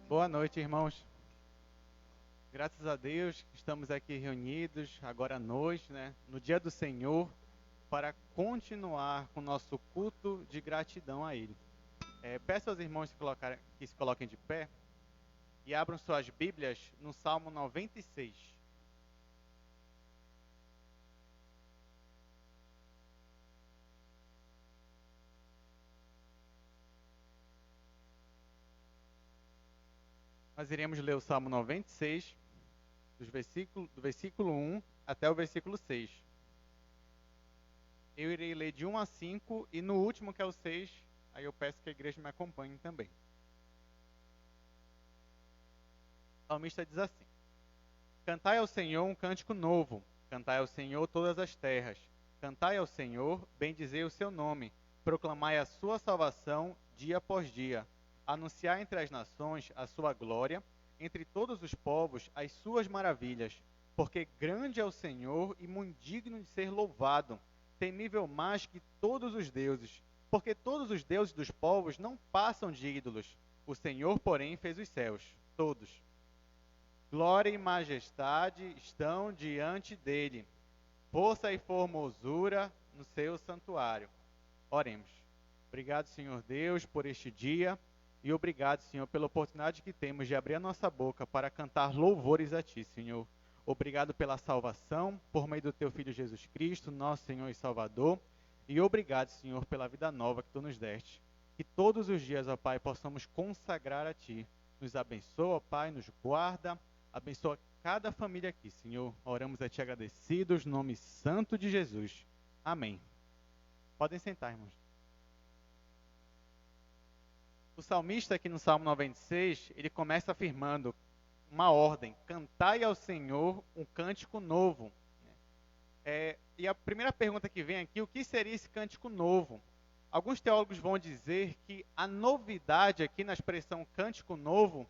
Boa noite, irmãos. Graças a Deus que estamos aqui reunidos agora à noite, né, no dia do Senhor, para continuar com o nosso culto de gratidão a Ele. Peço aos irmãos que se coloquem de pé e abram suas Bíblias no Salmo 96. Nós iremos ler o Salmo 96, do versículo 1 até o versículo 6. Eu irei ler de 1 a 5 e no último, que é o 6, aí eu peço que a igreja me acompanhe também. O salmista diz assim: Cantai ao Senhor um cântico novo, cantai ao Senhor todas as terras. Cantai ao Senhor, bendizei o seu nome, proclamai a sua salvação dia após dia. Anunciai entre as nações a sua glória, entre todos os povos as suas maravilhas. Porque grande é o Senhor e muito digno de ser louvado, temível mais que todos os deuses. Porque todos os deuses dos povos não passam de ídolos. O Senhor, porém, fez os céus, todos. Glória e majestade estão diante dele. Força e formosura no seu santuário. Oremos. Obrigado, Senhor Deus, por este dia. E obrigado, Senhor, pela oportunidade que temos de abrir a nossa boca para cantar louvores a Ti, Senhor. Obrigado pela salvação, por meio do Teu Filho Jesus Cristo, nosso Senhor e Salvador. E obrigado, Senhor, pela vida nova que Tu nos deste. Que todos os dias, ó Pai, possamos consagrar a Ti. Nos abençoa, ó Pai, nos guarda. Abençoa cada família aqui, Senhor. Oramos a Ti agradecidos, no nome santo de Jesus. Amém. Podem sentar, irmãos. O salmista aqui no Salmo 96, ele começa afirmando uma ordem: cantai ao Senhor um cântico novo. E a primeira pergunta que vem aqui: o que seria esse cântico novo? Alguns teólogos vão dizer que a novidade aqui na expressão cântico novo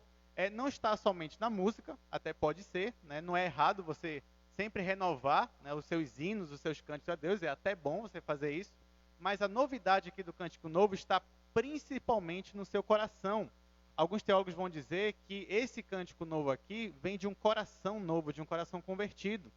não está somente na música, até pode ser, né? Não é errado você sempre renovar, né, os seus hinos, os seus cânticos a Deus, é até bom você fazer isso, mas a novidade aqui do cântico novo está principalmente no seu coração. Alguns teólogos vão dizer que esse cântico novo aqui vem de um coração novo, de um coração convertido.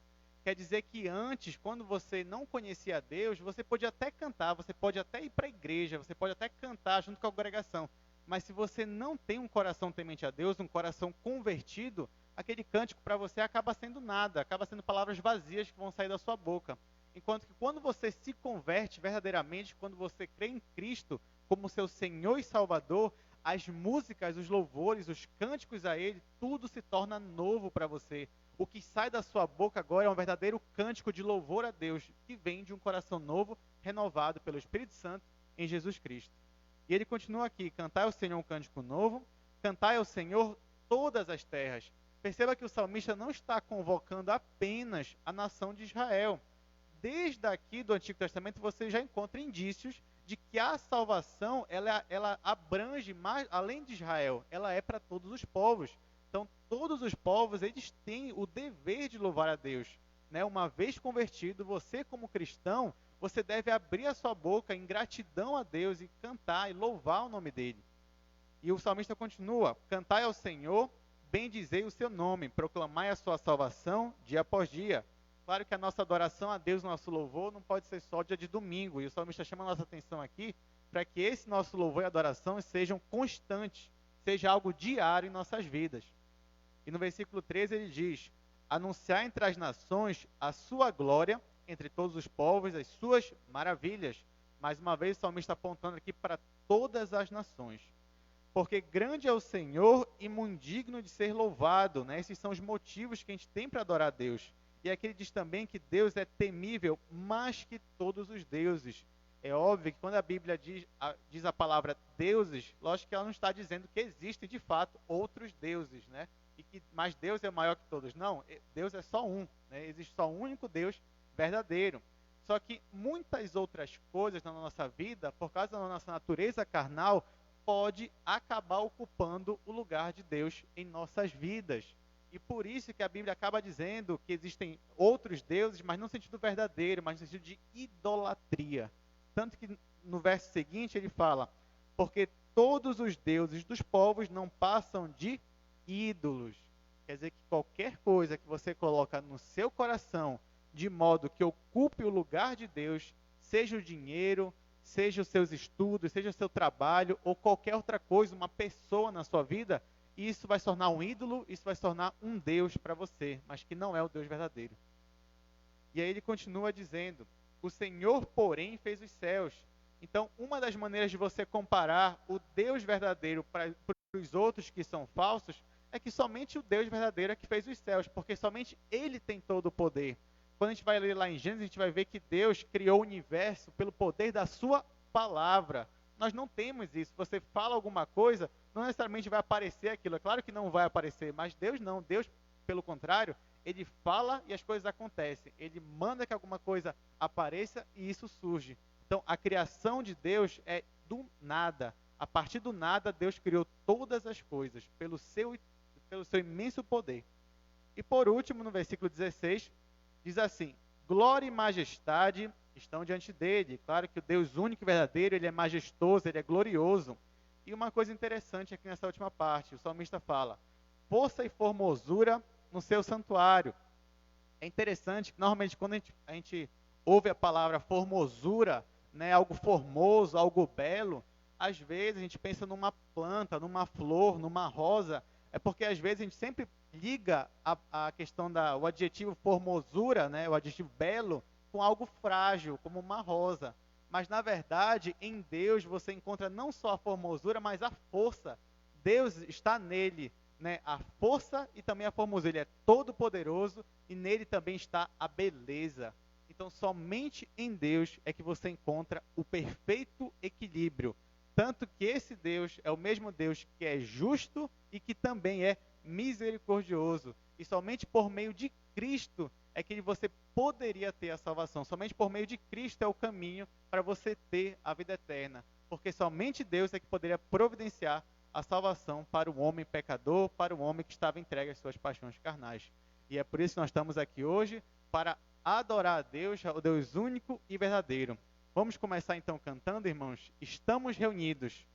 Quer dizer que antes, quando você não conhecia Deus, você podia até cantar, você pode até ir para a igreja, você pode até cantar junto com a congregação. Mas se você não tem um coração temente a Deus, um coração convertido, aquele cântico para você acaba sendo nada, acaba sendo palavras vazias que vão sair da sua boca. Enquanto que quando você se converte verdadeiramente, quando você crê em Cristo como seu Senhor e Salvador, as músicas, os louvores, os cânticos a Ele, tudo se torna novo para você. O que sai da sua boca agora é um verdadeiro cântico de louvor a Deus, que vem de um coração novo, renovado pelo Espírito Santo em Jesus Cristo. E ele continua aqui: cantai ao Senhor um cântico novo, cantai ao Senhor todas as terras. Perceba que o salmista não está convocando apenas a nação de Israel. Desde aqui do Antigo Testamento você já encontra indícios de que a salvação ela abrange mais, além de Israel, ela é para todos os povos. Então, todos os povos, eles têm o dever de louvar a Deus, né? Uma vez convertido, você como cristão, você deve abrir a sua boca em gratidão a Deus e cantar e louvar o nome dele. E o salmista continua: cantai ao Senhor, bendizei o seu nome, proclamai a sua salvação dia após dia. Claro que a nossa adoração a Deus, nosso louvor, não pode ser só dia de domingo. E o salmista chama a nossa atenção aqui para que esse nosso louvor e adoração sejam constantes, seja algo diário em nossas vidas. E no versículo 13 ele diz: anunciar entre as nações a sua glória, entre todos os povos, as suas maravilhas. Mais uma vez o salmista apontando aqui para todas as nações. Porque grande é o Senhor e muito digno de ser louvado, né? Esses são os motivos que a gente tem para adorar a Deus. E aqui ele diz também que Deus é temível mais que todos os deuses. É óbvio que quando a Bíblia diz a palavra deuses, lógico que ela não está dizendo que existem de fato outros deuses, né? Mas Deus é maior que todos. Não, Deus é só um, né? Existe só um único Deus verdadeiro. Só que muitas outras coisas na nossa vida, por causa da nossa natureza carnal, pode acabar ocupando o lugar de Deus em nossas vidas. E por isso que a Bíblia acaba dizendo que existem outros deuses, mas não no sentido verdadeiro, mas no sentido de idolatria. Tanto que no verso seguinte ele fala: porque todos os deuses dos povos não passam de ídolos. Quer dizer que qualquer coisa que você coloca no seu coração de modo que ocupe o lugar de Deus, seja o dinheiro, seja os seus estudos, seja o seu trabalho ou qualquer outra coisa, uma pessoa na sua vida, isso vai se tornar um ídolo, isso vai se tornar um Deus para você, mas que não é o Deus verdadeiro. E aí ele continua dizendo: o Senhor, porém, fez os céus. Então, uma das maneiras de você comparar o Deus verdadeiro para os outros que são falsos é que somente o Deus verdadeiro é que fez os céus, porque somente Ele tem todo o poder. Quando a gente vai ler lá em Gênesis, a gente vai ver que Deus criou o universo pelo poder da sua palavra. Nós não temos isso. Você fala alguma coisa, não necessariamente vai aparecer aquilo. É claro que não vai aparecer, mas Deus não. Deus, pelo contrário, ele fala e as coisas acontecem. Ele manda que alguma coisa apareça e isso surge. Então, a criação de Deus é do nada. A partir do nada, Deus criou todas as coisas pelo seu imenso poder. E por último, no versículo 16, diz assim: glória e majestade estão diante dele. Claro que o Deus único e verdadeiro, ele é majestoso, ele é glorioso. E uma coisa interessante aqui nessa última parte, o salmista fala: força e formosura no seu santuário. É interessante que normalmente quando a gente ouve a palavra formosura, né, algo formoso, algo belo, às vezes a gente pensa numa planta, numa flor, numa rosa. É porque às vezes a gente sempre liga a questão o adjetivo formosura, né, o adjetivo belo, com algo frágil, como uma rosa. Mas na verdade, em Deus você encontra não só a formosura, mas a força. Deus está nele, né, a força e também a formosura. Ele é todo poderoso e nele também está a beleza. Então somente em Deus é que você encontra o perfeito equilíbrio. Tanto que esse Deus é o mesmo Deus que é justo e que também é misericordioso. E somente por meio de Cristo é que você poderia ter a salvação. Somente por meio de Cristo é o caminho para você ter a vida eterna. Porque somente Deus é que poderia providenciar a salvação para o homem pecador, para o homem que estava entregue às suas paixões carnais. E é por isso que nós estamos aqui hoje, para adorar a Deus, o Deus único e verdadeiro. Vamos começar então cantando, irmãos? Estamos reunidos.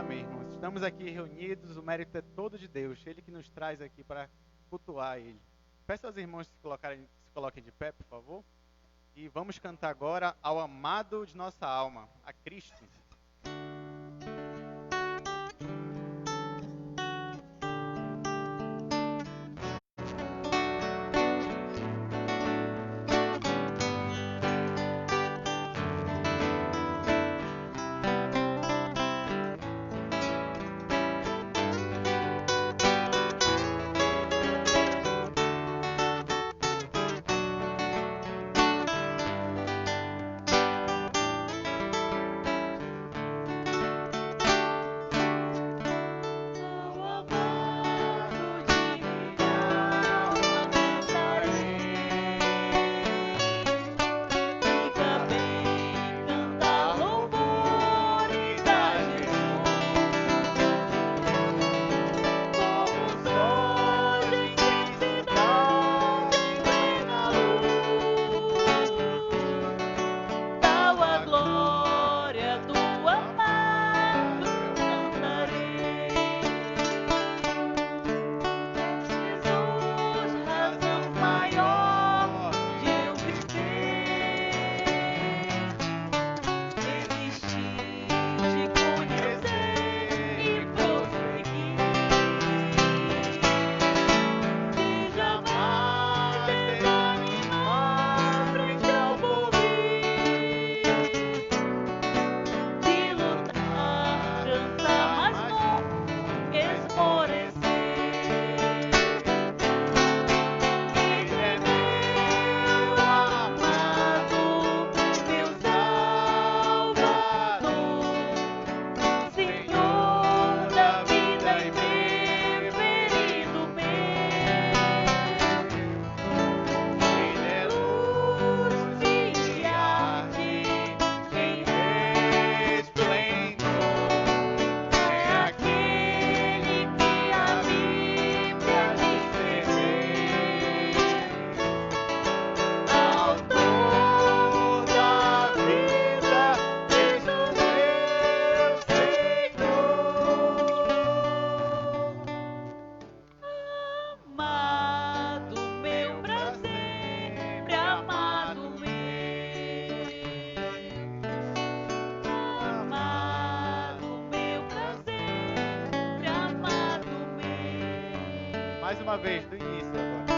Amém, irmãos. Estamos aqui reunidos, o mérito é todo de Deus. Ele que nos traz aqui para cultuar Ele. Peço aos irmãos se coloquem de pé, por favor. E vamos cantar agora ao amado de nossa alma, a Cristo. Mais uma vez, do início agora.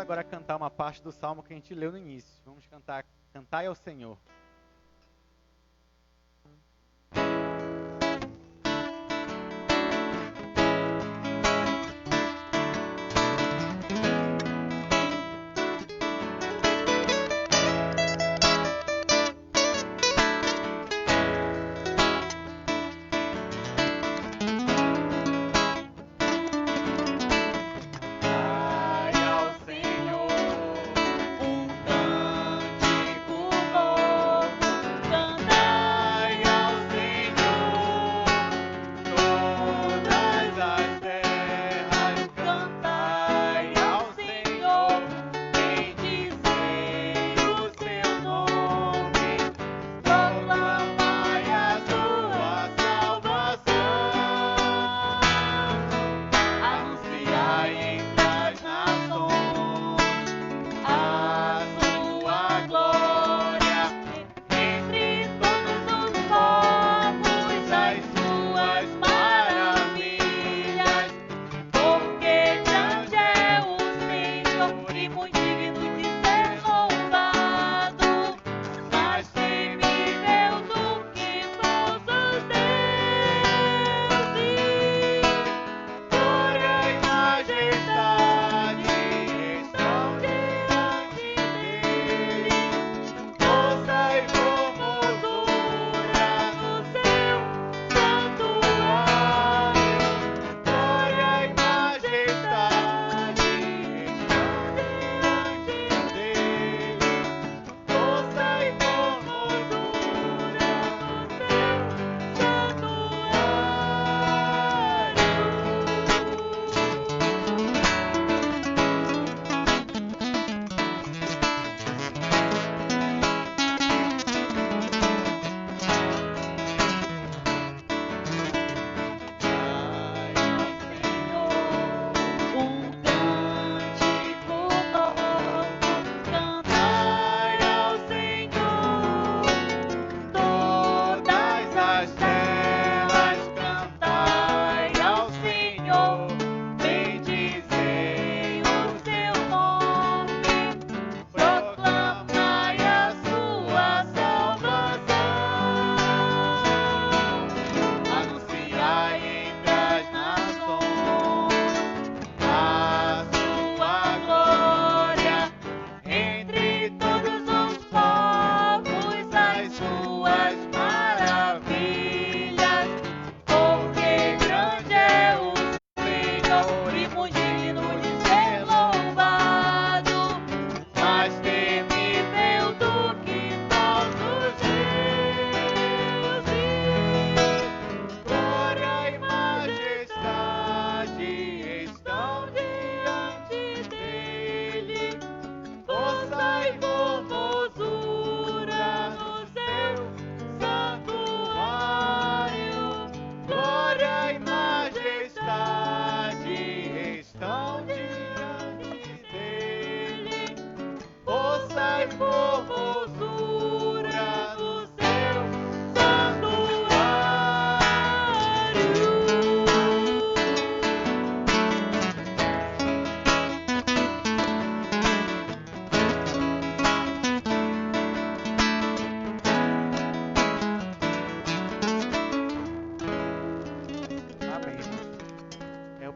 agora cantar uma parte do salmo que a gente leu no início. Vamos cantar Cantai ao Senhor.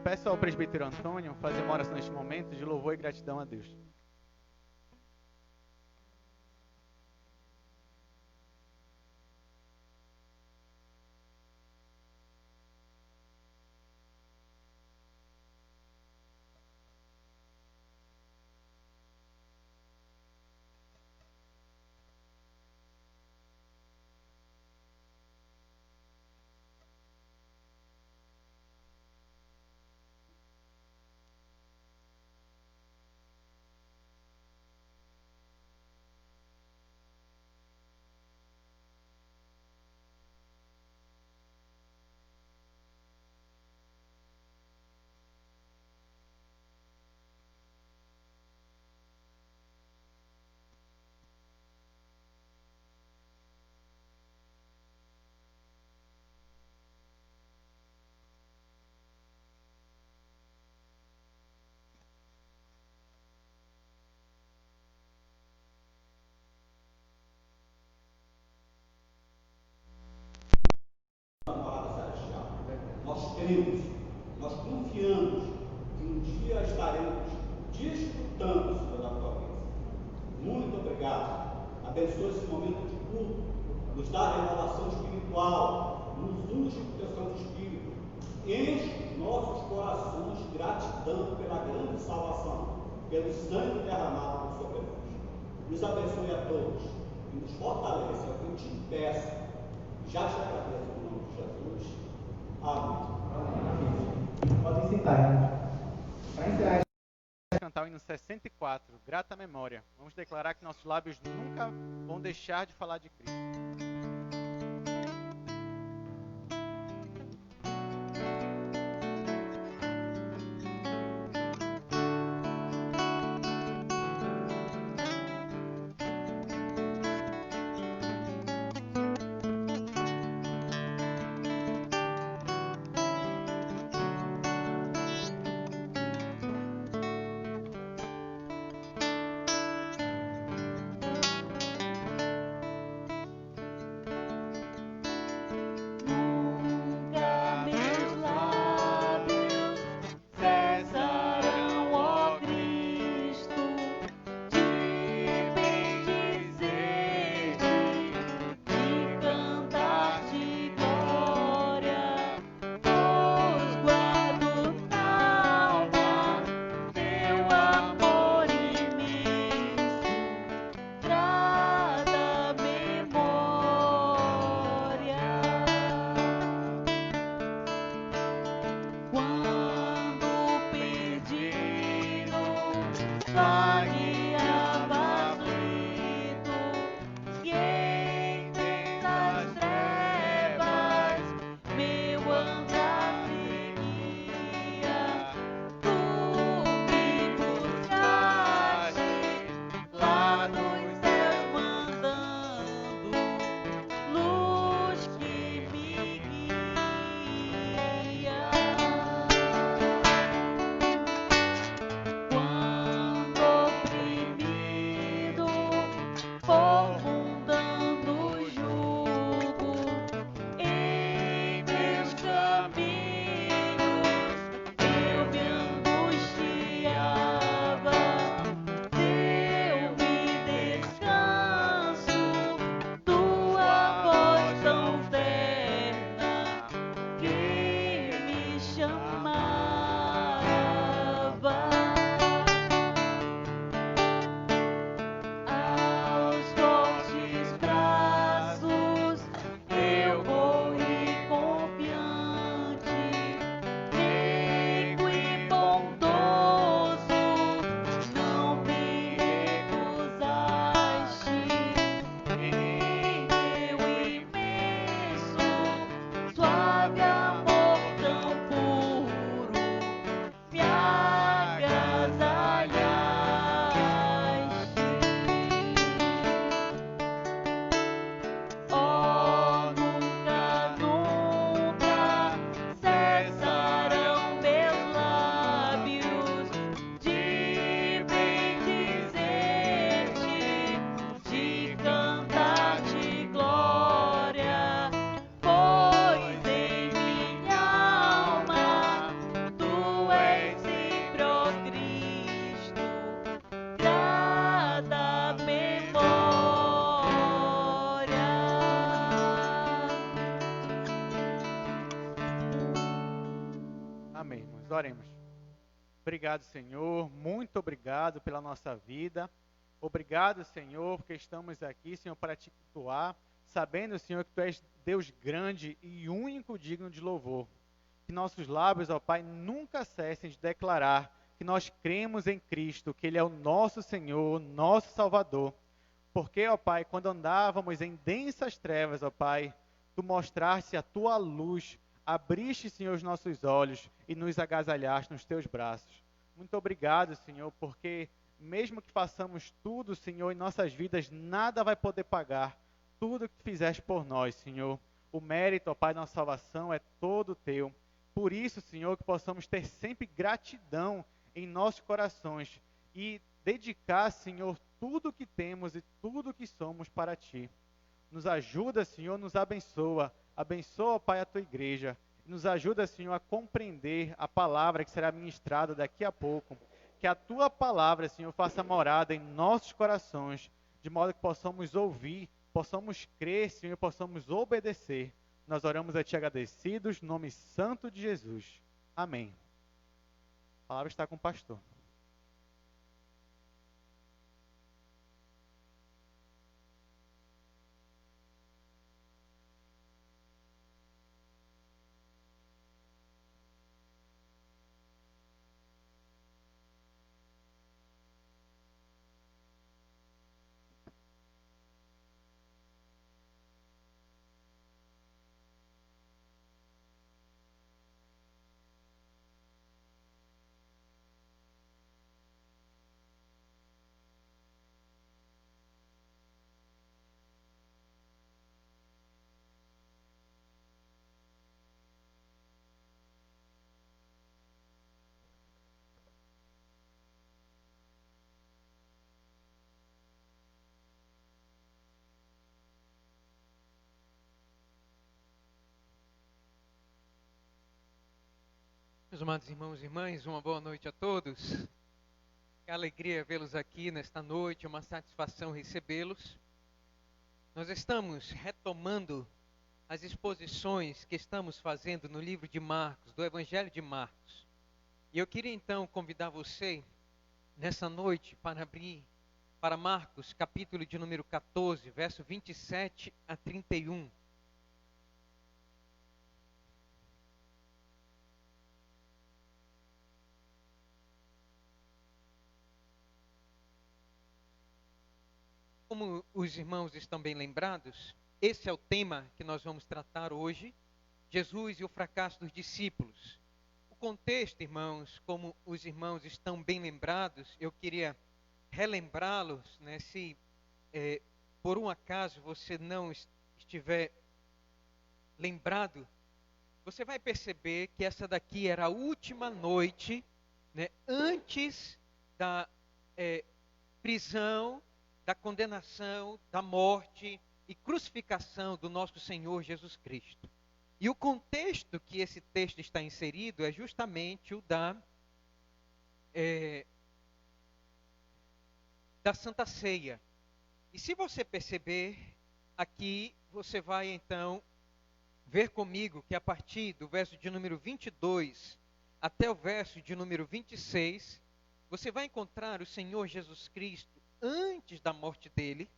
Peço ao presbítero Antônio fazer uma oração neste momento de louvor e gratidão a Deus. pedimos, nós confiamos que um dia estaremos desfrutando, Senhor, da tua bênção. Muito obrigado. Abençoe esse momento de culto, nos dá revelação espiritual, nos unge com teu Santo Espírito, enche os nossos corações de gratidão pela grande salvação, pelo sangue derramado sobre nós. Nos abençoe a todos e nos fortaleça, é o que eu te peço. Já te agradeço no nome de Jesus. Amém. Podem sentar, irmãos. Para encerrar. Cantar o hino 64, grata memória. Vamos declarar que nossos lábios nunca vão deixar de falar de Cristo. Amém, irmãos. Oremos. Obrigado, Senhor. Muito obrigado pela nossa vida. Obrigado, Senhor, porque estamos aqui, Senhor, para te cultuar, sabendo, Senhor, que Tu és Deus grande e único digno de louvor. Que nossos lábios, ó Pai, nunca cessem de declarar que nós cremos em Cristo, que Ele é o nosso Senhor, nosso Salvador. Porque, ó Pai, quando andávamos em densas trevas, ó Pai, Tu mostraste a Tua luz, abriste, Senhor, os nossos olhos e nos agasalhaste nos Teus braços. Muito obrigado, Senhor, porque mesmo que façamos tudo, Senhor, em nossas vidas, nada vai poder pagar tudo que Tu fizeste por nós, Senhor. O mérito, ó Pai, da nossa salvação é todo Teu. Por isso, Senhor, que possamos ter sempre gratidão em nossos corações e dedicar, Senhor, tudo que temos e tudo que somos para Ti. Nos ajuda, Senhor, nos abençoa. Abençoa, Pai, a Tua igreja. Nos ajuda, Senhor, a compreender a palavra que será ministrada daqui a pouco. Que a Tua palavra, Senhor, faça morada em nossos corações, de modo que possamos ouvir, possamos crer, Senhor, e possamos obedecer. Nós oramos a Ti agradecidos, no nome santo de Jesus. Amém. A palavra está com o pastor. Meus amados irmãos e irmãs, uma boa noite a todos. Que alegria vê-los aqui nesta noite, uma satisfação recebê-los. Nós estamos retomando as exposições que estamos fazendo no livro de Marcos, do Evangelho de Marcos. E eu queria então convidar você, nessa noite, para abrir para Marcos, capítulo de número 14, verso 27 a 31. Como os irmãos estão bem lembrados, esse é o tema que nós vamos tratar hoje, Jesus e o fracasso dos discípulos. O contexto, irmãos, como os irmãos estão bem lembrados, eu queria relembrá-los, né, se por um acaso você não estiver lembrado, você vai perceber que essa daqui era a última noite, né, antes da prisão, da condenação, da morte e crucificação do nosso Senhor Jesus Cristo. E o contexto que esse texto está inserido é justamente o da Santa Ceia. E se você perceber, aqui você vai então ver comigo que a partir do verso de número 22 até o verso de número 26, você vai encontrar o Senhor Jesus Cristo antes da morte dele.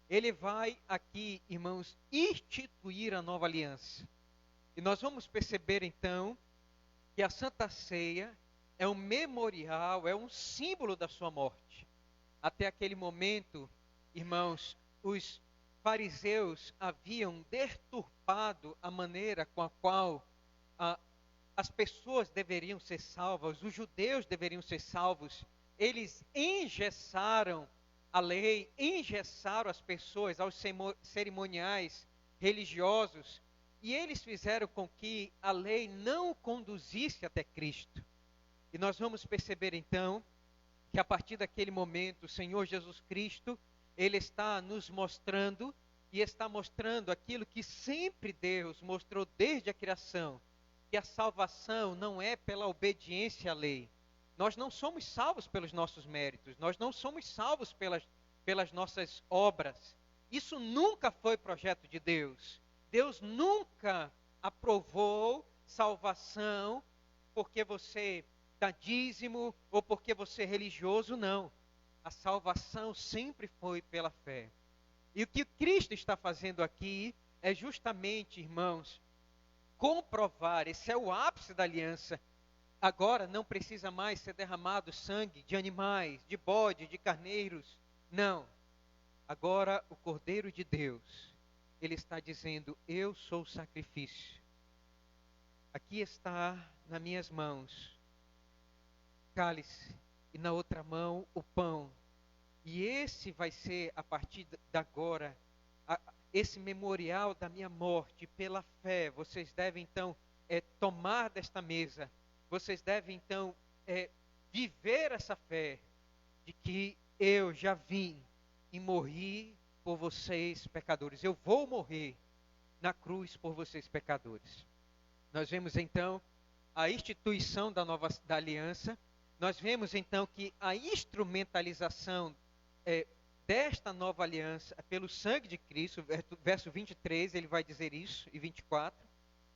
Ele vai aqui, irmãos, instituir a nova aliança. E nós vamos perceber então que a Santa Ceia é um memorial, é um símbolo da sua morte. Até aquele momento, irmãos, os fariseus haviam deturpado a maneira com a qual as pessoas deveriam ser salvas, os judeus deveriam ser salvos. Eles engessaram a lei, engessaram as pessoas aos cerimoniais religiosos, e eles fizeram com que a lei não conduzisse até Cristo. E nós vamos perceber então que a partir daquele momento o Senhor Jesus Cristo, Ele está nos mostrando, e está mostrando aquilo que sempre Deus mostrou desde a criação, que a salvação não é pela obediência à lei. Nós não somos salvos pelos nossos méritos, nós não somos salvos pelas nossas obras. Isso nunca foi projeto de Deus. Deus nunca aprovou salvação porque você dá dízimo ou porque você é religioso, não. A salvação sempre foi pela fé. E o que Cristo está fazendo aqui é justamente, irmãos, comprovar, esse é o ápice da aliança. Agora não precisa mais ser derramado sangue de animais, de bode, de carneiros. Não. Agora o Cordeiro de Deus, ele está dizendo: eu sou o sacrifício. Aqui está nas minhas mãos o cálice e na outra mão o pão. E esse vai ser, a partir de agora, esse memorial da minha morte pela fé. Vocês devem então tomar desta mesa. Vocês devem então viver essa fé de que eu já vim e morri por vocês pecadores. Eu vou morrer na cruz por vocês pecadores. Nós vemos então a instituição da aliança. Nós vemos então que a instrumentalização desta nova aliança pelo sangue de Cristo. Verso 23, ele vai dizer isso, e 24.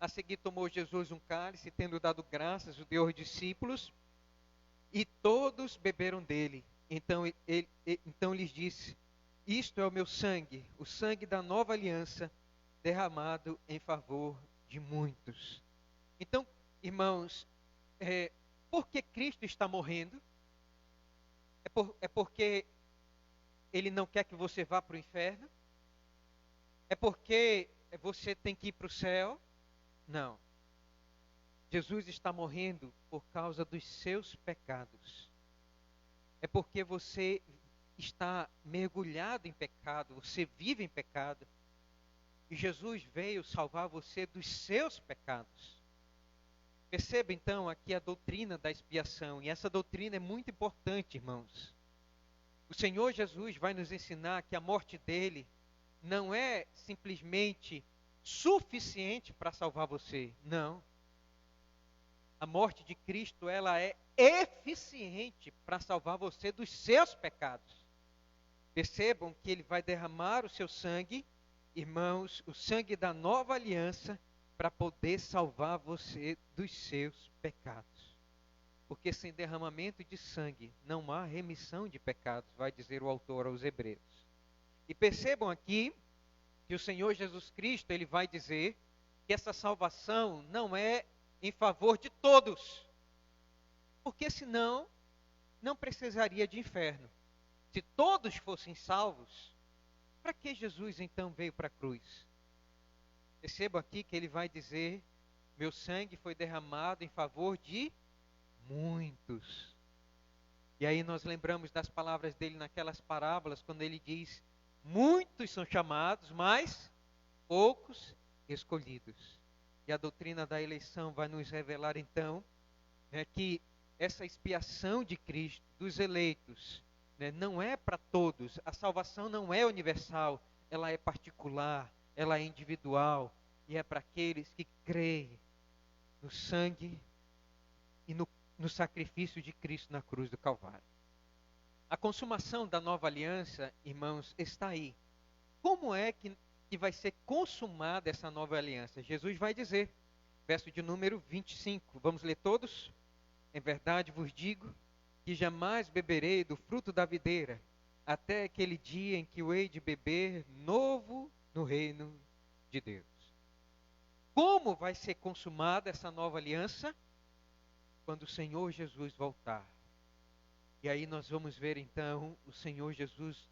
A seguir tomou Jesus um cálice, tendo dado graças, o deu aos discípulos, e todos beberam dele. Então lhes disse: isto é o meu sangue, o sangue da nova aliança, derramado em favor de muitos. Então, irmãos, por que Cristo está morrendo? É porque Ele não quer que você vá para o inferno? É porque você tem que ir para o céu? Não. Jesus está morrendo por causa dos seus pecados. É porque você está mergulhado em pecado, você vive em pecado. E Jesus veio salvar você dos seus pecados. Perceba então aqui a doutrina da expiação. E essa doutrina é muito importante, irmãos. O Senhor Jesus vai nos ensinar que a morte dele não é simplesmente suficiente para salvar você. Não. A morte de Cristo, ela é eficiente para salvar você dos seus pecados. Percebam que ele vai derramar o seu sangue, irmãos, o sangue da nova aliança, para poder salvar você dos seus pecados. Porque sem derramamento de sangue não há remissão de pecados, vai dizer o autor aos Hebreus. E percebam aqui que o Senhor Jesus Cristo, ele vai dizer que essa salvação não é em favor de todos. Porque senão não precisaria de inferno. Se todos fossem salvos, para que Jesus então veio para a cruz? Perceba aqui que ele vai dizer: meu sangue foi derramado em favor de muitos. E aí nós lembramos das palavras dele naquelas parábolas, quando ele diz: muitos são chamados, mas poucos escolhidos. E a doutrina da eleição vai nos revelar então que essa expiação de Cristo, dos eleitos, não é para todos. A salvação não é universal, ela é particular, ela é individual, e é para aqueles que creem no sangue e no sacrifício de Cristo na cruz do Calvário. A consumação da nova aliança, irmãos, está aí. Como é que vai ser consumada essa nova aliança? Jesus vai dizer, verso de número 25, vamos ler todos? Em verdade vos digo que jamais beberei do fruto da videira, até aquele dia em que o hei de beber novo no reino de Deus. Como vai ser consumada essa nova aliança? Quando o Senhor Jesus voltar. E aí nós vamos ver então o Senhor Jesus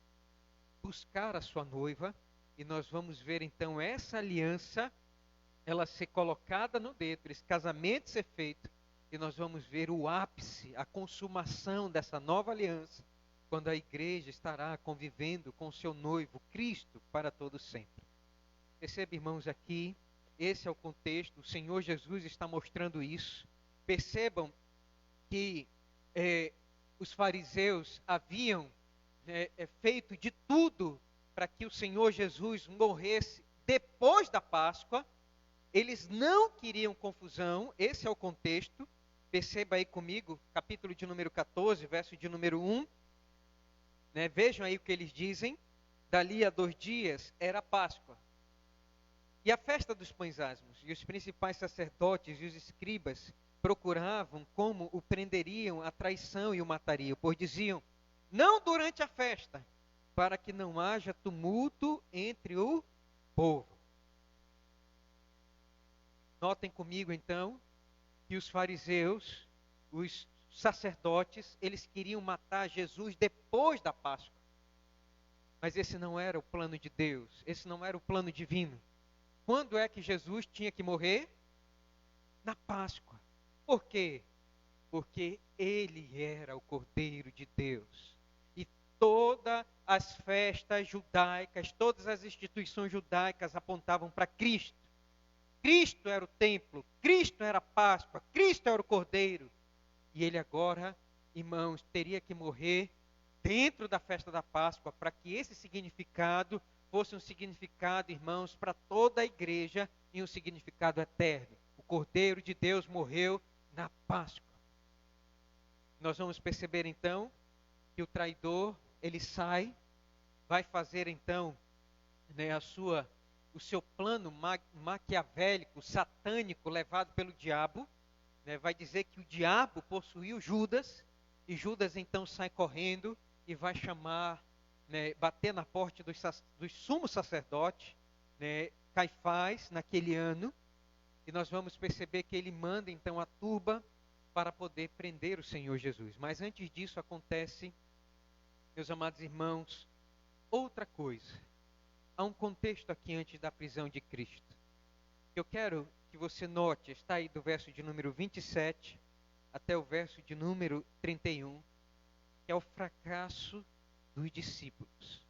buscar a sua noiva, e nós vamos ver então essa aliança, ela ser colocada no dedo, esse casamento ser feito, e nós vamos ver o ápice, a consumação dessa nova aliança, quando a igreja estará convivendo com o seu noivo, Cristo, para todo sempre. Perceba, irmãos, aqui, esse é o contexto, o Senhor Jesus está mostrando isso. Percebam que os fariseus haviam feito de tudo para que o Senhor Jesus morresse depois da Páscoa. Eles não queriam confusão, esse é o contexto. Perceba aí comigo, capítulo de número 14, verso de número 1. Vejam aí o que eles dizem. Dali a 2 dias era a Páscoa. E a festa dos pães asmos. E os principais sacerdotes e os escribas procuravam como o prenderiam à traição e o matariam, pois diziam: não durante a festa, para que não haja tumulto entre o povo. Notem comigo então que os fariseus, os sacerdotes, eles queriam matar Jesus depois da Páscoa. Mas esse não era o plano de Deus, esse não era o plano divino. Quando é que Jesus tinha que morrer? Na Páscoa. Por quê? Porque ele era o Cordeiro de Deus. E todas as festas judaicas, todas as instituições judaicas apontavam para Cristo. Cristo era o templo, Cristo era a Páscoa, Cristo era o Cordeiro. E ele agora, irmãos, teria que morrer dentro da festa da Páscoa, para que esse significado fosse um significado, irmãos, para toda a igreja, e um significado eterno. O Cordeiro de Deus morreu na Páscoa. Nós vamos perceber então que o traidor, ele sai, vai fazer então, né, o seu plano maquiavélico, satânico, levado pelo diabo, né, vai dizer que o diabo possuiu Judas, e Judas então sai correndo e vai chamar, né, bater na porta dos sumos sacerdotes, né, Caifás, naquele ano, e nós vamos perceber que ele manda então a turba para poder prender o Senhor Jesus. Mas antes disso acontece, meus amados irmãos, outra coisa. Há um contexto aqui antes da prisão de Cristo. Eu quero que você note, está aí do verso de número 27 até o verso de número 31, que é o fracasso dos discípulos.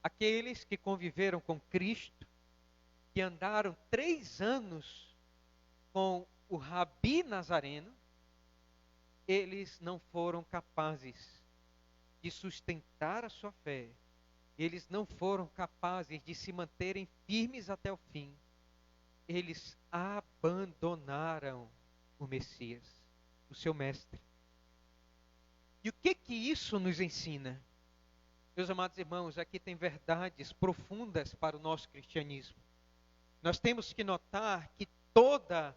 Aqueles que conviveram com Cristo, que andaram 3 anos com o Rabi Nazareno, eles não foram capazes de sustentar a sua fé. Eles não foram capazes de se manterem firmes até o fim. Eles abandonaram o Messias, o seu mestre. E o que isso nos ensina? Meus amados irmãos, aqui tem verdades profundas para o nosso cristianismo. Nós temos que notar que todo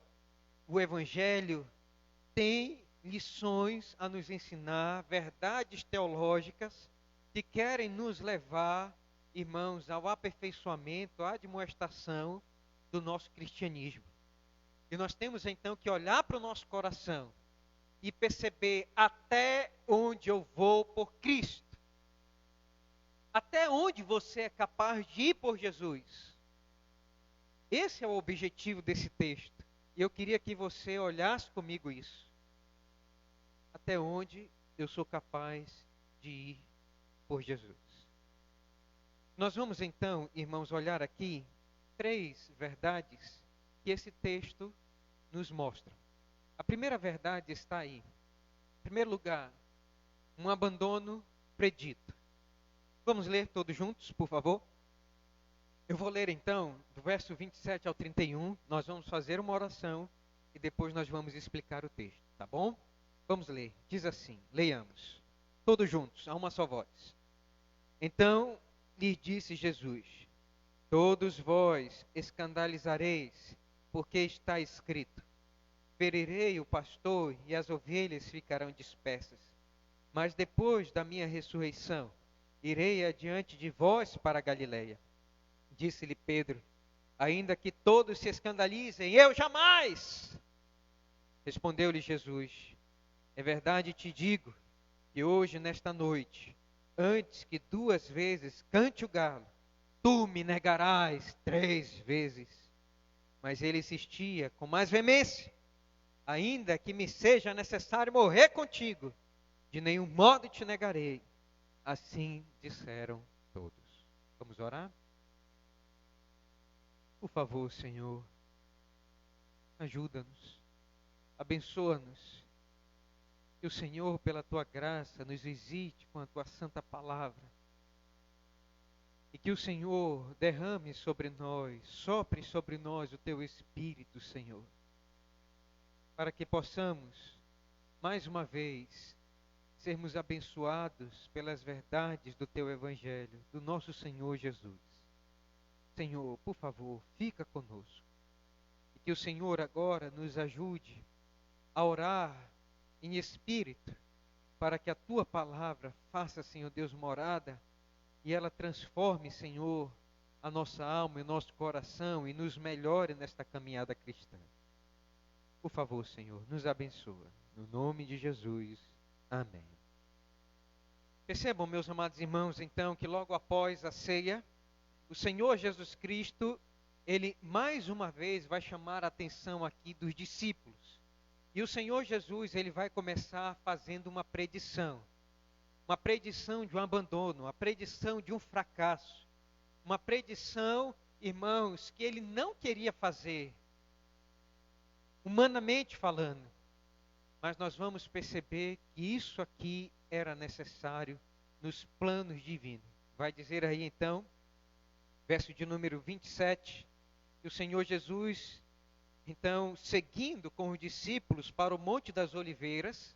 o Evangelho tem lições a nos ensinar, verdades teológicas que querem nos levar, irmãos, ao aperfeiçoamento, à admoestação do nosso cristianismo. E nós temos então que olhar para o nosso coração e perceber até onde eu vou por Cristo. Até onde você é capaz de ir por Jesus. Esse é o objetivo desse texto. E eu queria que você olhasse comigo isso. Até onde eu sou capaz de ir por Jesus. Nós vamos então, irmãos, olhar aqui 3 verdades que esse texto nos mostra. A primeira verdade está aí. Em primeiro lugar, um abandono predito. Vamos ler todos juntos, por favor? Eu vou ler então, do verso 27 ao 31, nós vamos fazer uma oração e depois nós vamos explicar o texto, tá bom? Vamos ler, diz assim, leiamos, todos juntos, a uma só voz. Então lhes disse Jesus, todos vós escandalizareis, porque está escrito, ferirei o pastor e as ovelhas ficarão dispersas. Mas depois da minha ressurreição, irei adiante de vós para a Galileia. Disse-lhe Pedro, ainda que todos se escandalizem, eu jamais. Respondeu-lhe Jesus, é verdade te digo, que hoje nesta noite, antes que 2 vezes cante o galo, tu me negarás 3 vezes. Mas ele insistia com mais veemência, ainda que me seja necessário morrer contigo, de nenhum modo te negarei. Assim disseram todos. Vamos orar? Por favor, Senhor, ajuda-nos, abençoa-nos. Que o Senhor, pela Tua graça, nos visite com a Tua santa palavra. E que o Senhor derrame sobre nós, sopre sobre nós o Teu Espírito, Senhor. Para que possamos, mais uma vez, sermos abençoados pelas verdades do Teu Evangelho, do nosso Senhor Jesus. Senhor, por favor, fica conosco. E que o Senhor agora nos ajude a orar em espírito, para que a Tua palavra faça, Senhor Deus, morada, e ela transforme, Senhor, a nossa alma e o nosso coração e nos melhore nesta caminhada cristã. Por favor, Senhor, nos abençoa. No nome de Jesus. Amém. Percebam, meus amados irmãos, então, que logo após a ceia, o Senhor Jesus Cristo, Ele mais uma vez vai chamar a atenção aqui dos discípulos. E o Senhor Jesus, Ele vai começar fazendo uma predição de um abandono, uma predição de um fracasso, uma predição, irmãos, que Ele não queria fazer, humanamente falando. Mas nós vamos perceber que isso aqui era necessário nos planos divinos. Vai dizer aí então, verso de número 27, que o Senhor Jesus, então, seguindo com os discípulos para o Monte das Oliveiras,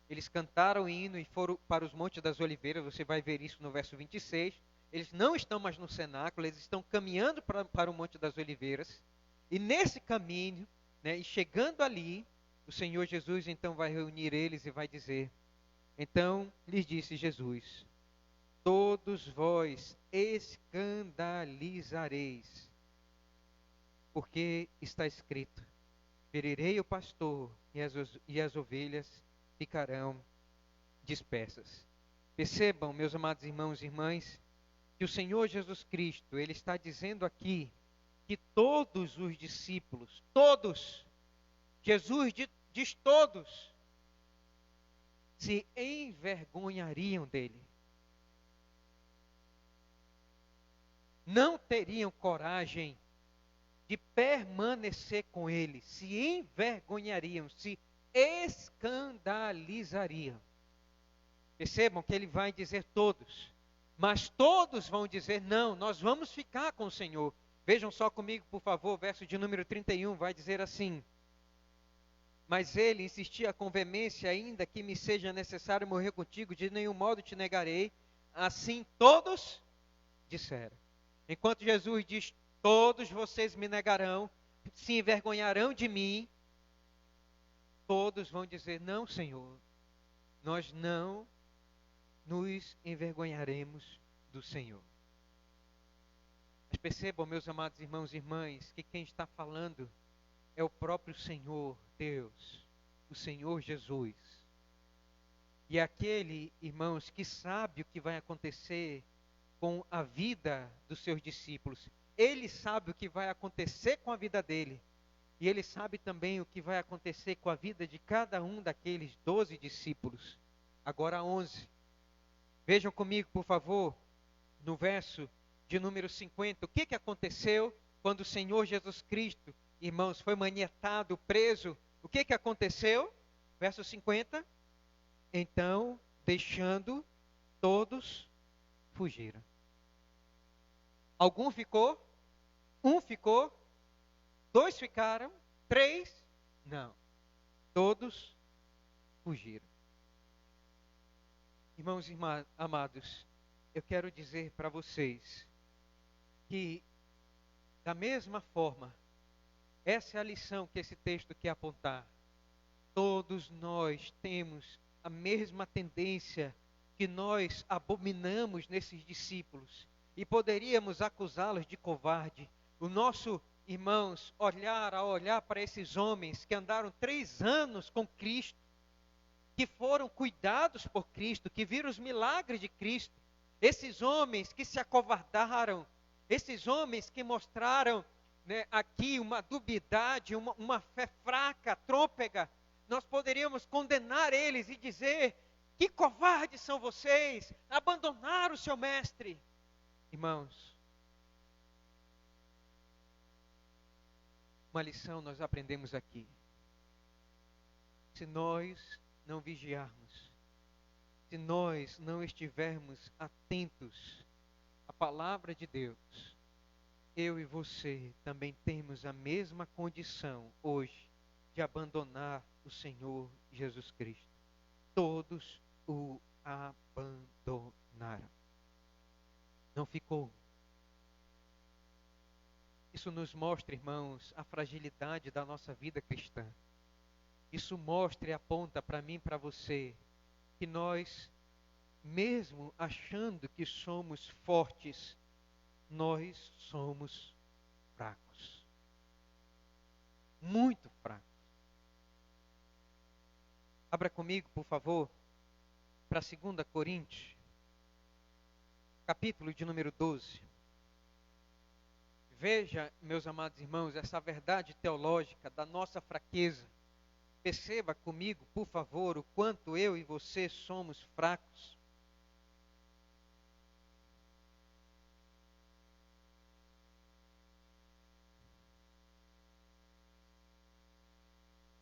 eles cantaram o hino e foram para os Montes das Oliveiras, você vai ver isso no verso 26. Eles não estão mais no cenáculo, eles estão caminhando para o Monte das Oliveiras. E nesse caminho, né, e chegando ali, o Senhor Jesus então vai reunir eles e vai dizer: então lhes disse Jesus: todos vós escandalizareis, porque está escrito: ferirei o pastor e as ovelhas ficarão dispersas. Percebam, meus amados irmãos e irmãs, que o Senhor Jesus Cristo, Ele está dizendo aqui que todos os discípulos, todos, Jesus diz todos, se envergonhariam dele. Não teriam coragem de permanecer com ele, se envergonhariam, se escandalizariam. Percebam que ele vai dizer todos, mas todos vão dizer: não, nós vamos ficar com o Senhor. Vejam só comigo, por favor, verso de número 31, vai dizer assim: mas ele insistia com veemência: ainda que me seja necessário morrer contigo, de nenhum modo te negarei. Assim todos disseram. Enquanto Jesus diz: todos vocês me negarão, se envergonharão de mim, todos vão dizer: não, Senhor, nós não nos envergonharemos do Senhor. Mas percebam, meus amados irmãos e irmãs, que quem está falando é o próprio Senhor Deus, o Senhor Jesus. E aquele, irmãos, que sabe o que vai acontecer com a vida dos seus discípulos. Ele sabe o que vai acontecer com a vida dele. E ele sabe também o que vai acontecer com a vida de cada um daqueles 12 discípulos. Agora 11. Vejam comigo, por favor, no verso de número 50. O que aconteceu quando o Senhor Jesus Cristo, irmãos, foi manietado, preso? O que aconteceu? Verso 50. Então, deixando, todos fugiram. Algum ficou? Um ficou? Dois ficaram? Três? Não. Todos fugiram. Irmãos e amados, eu quero dizer para vocês que, da mesma forma, essa é a lição que esse texto quer apontar. Todos nós temos a mesma tendência que nós abominamos nesses discípulos e poderíamos acusá-los de covarde. O nosso, irmãos, olhar para esses homens que andaram 3 anos com Cristo, que foram cuidados por Cristo, que viram os milagres de Cristo, esses homens que se acovardaram, esses homens que mostraram, né, aqui uma dubiedade, uma fé fraca, trôpega, nós poderíamos condenar eles e dizer: que covardes são vocês, abandonaram o seu mestre. Irmãos, uma lição nós aprendemos aqui. Se nós não vigiarmos, se nós não estivermos atentos à palavra de Deus, eu e você também temos a mesma condição hoje de abandonar o Senhor Jesus Cristo. Todos o abandonaram. Não ficou. Isso nos mostra, irmãos, a fragilidade da nossa vida cristã. Isso mostra e aponta para mim e para você que nós, mesmo achando que somos fortes, nós somos fracos. Muito fracos. Abra comigo, por favor, para 2 Coríntios, capítulo de número 12. Veja, meus amados irmãos, essa verdade teológica da nossa fraqueza. Perceba comigo, por favor, o quanto eu e você somos fracos.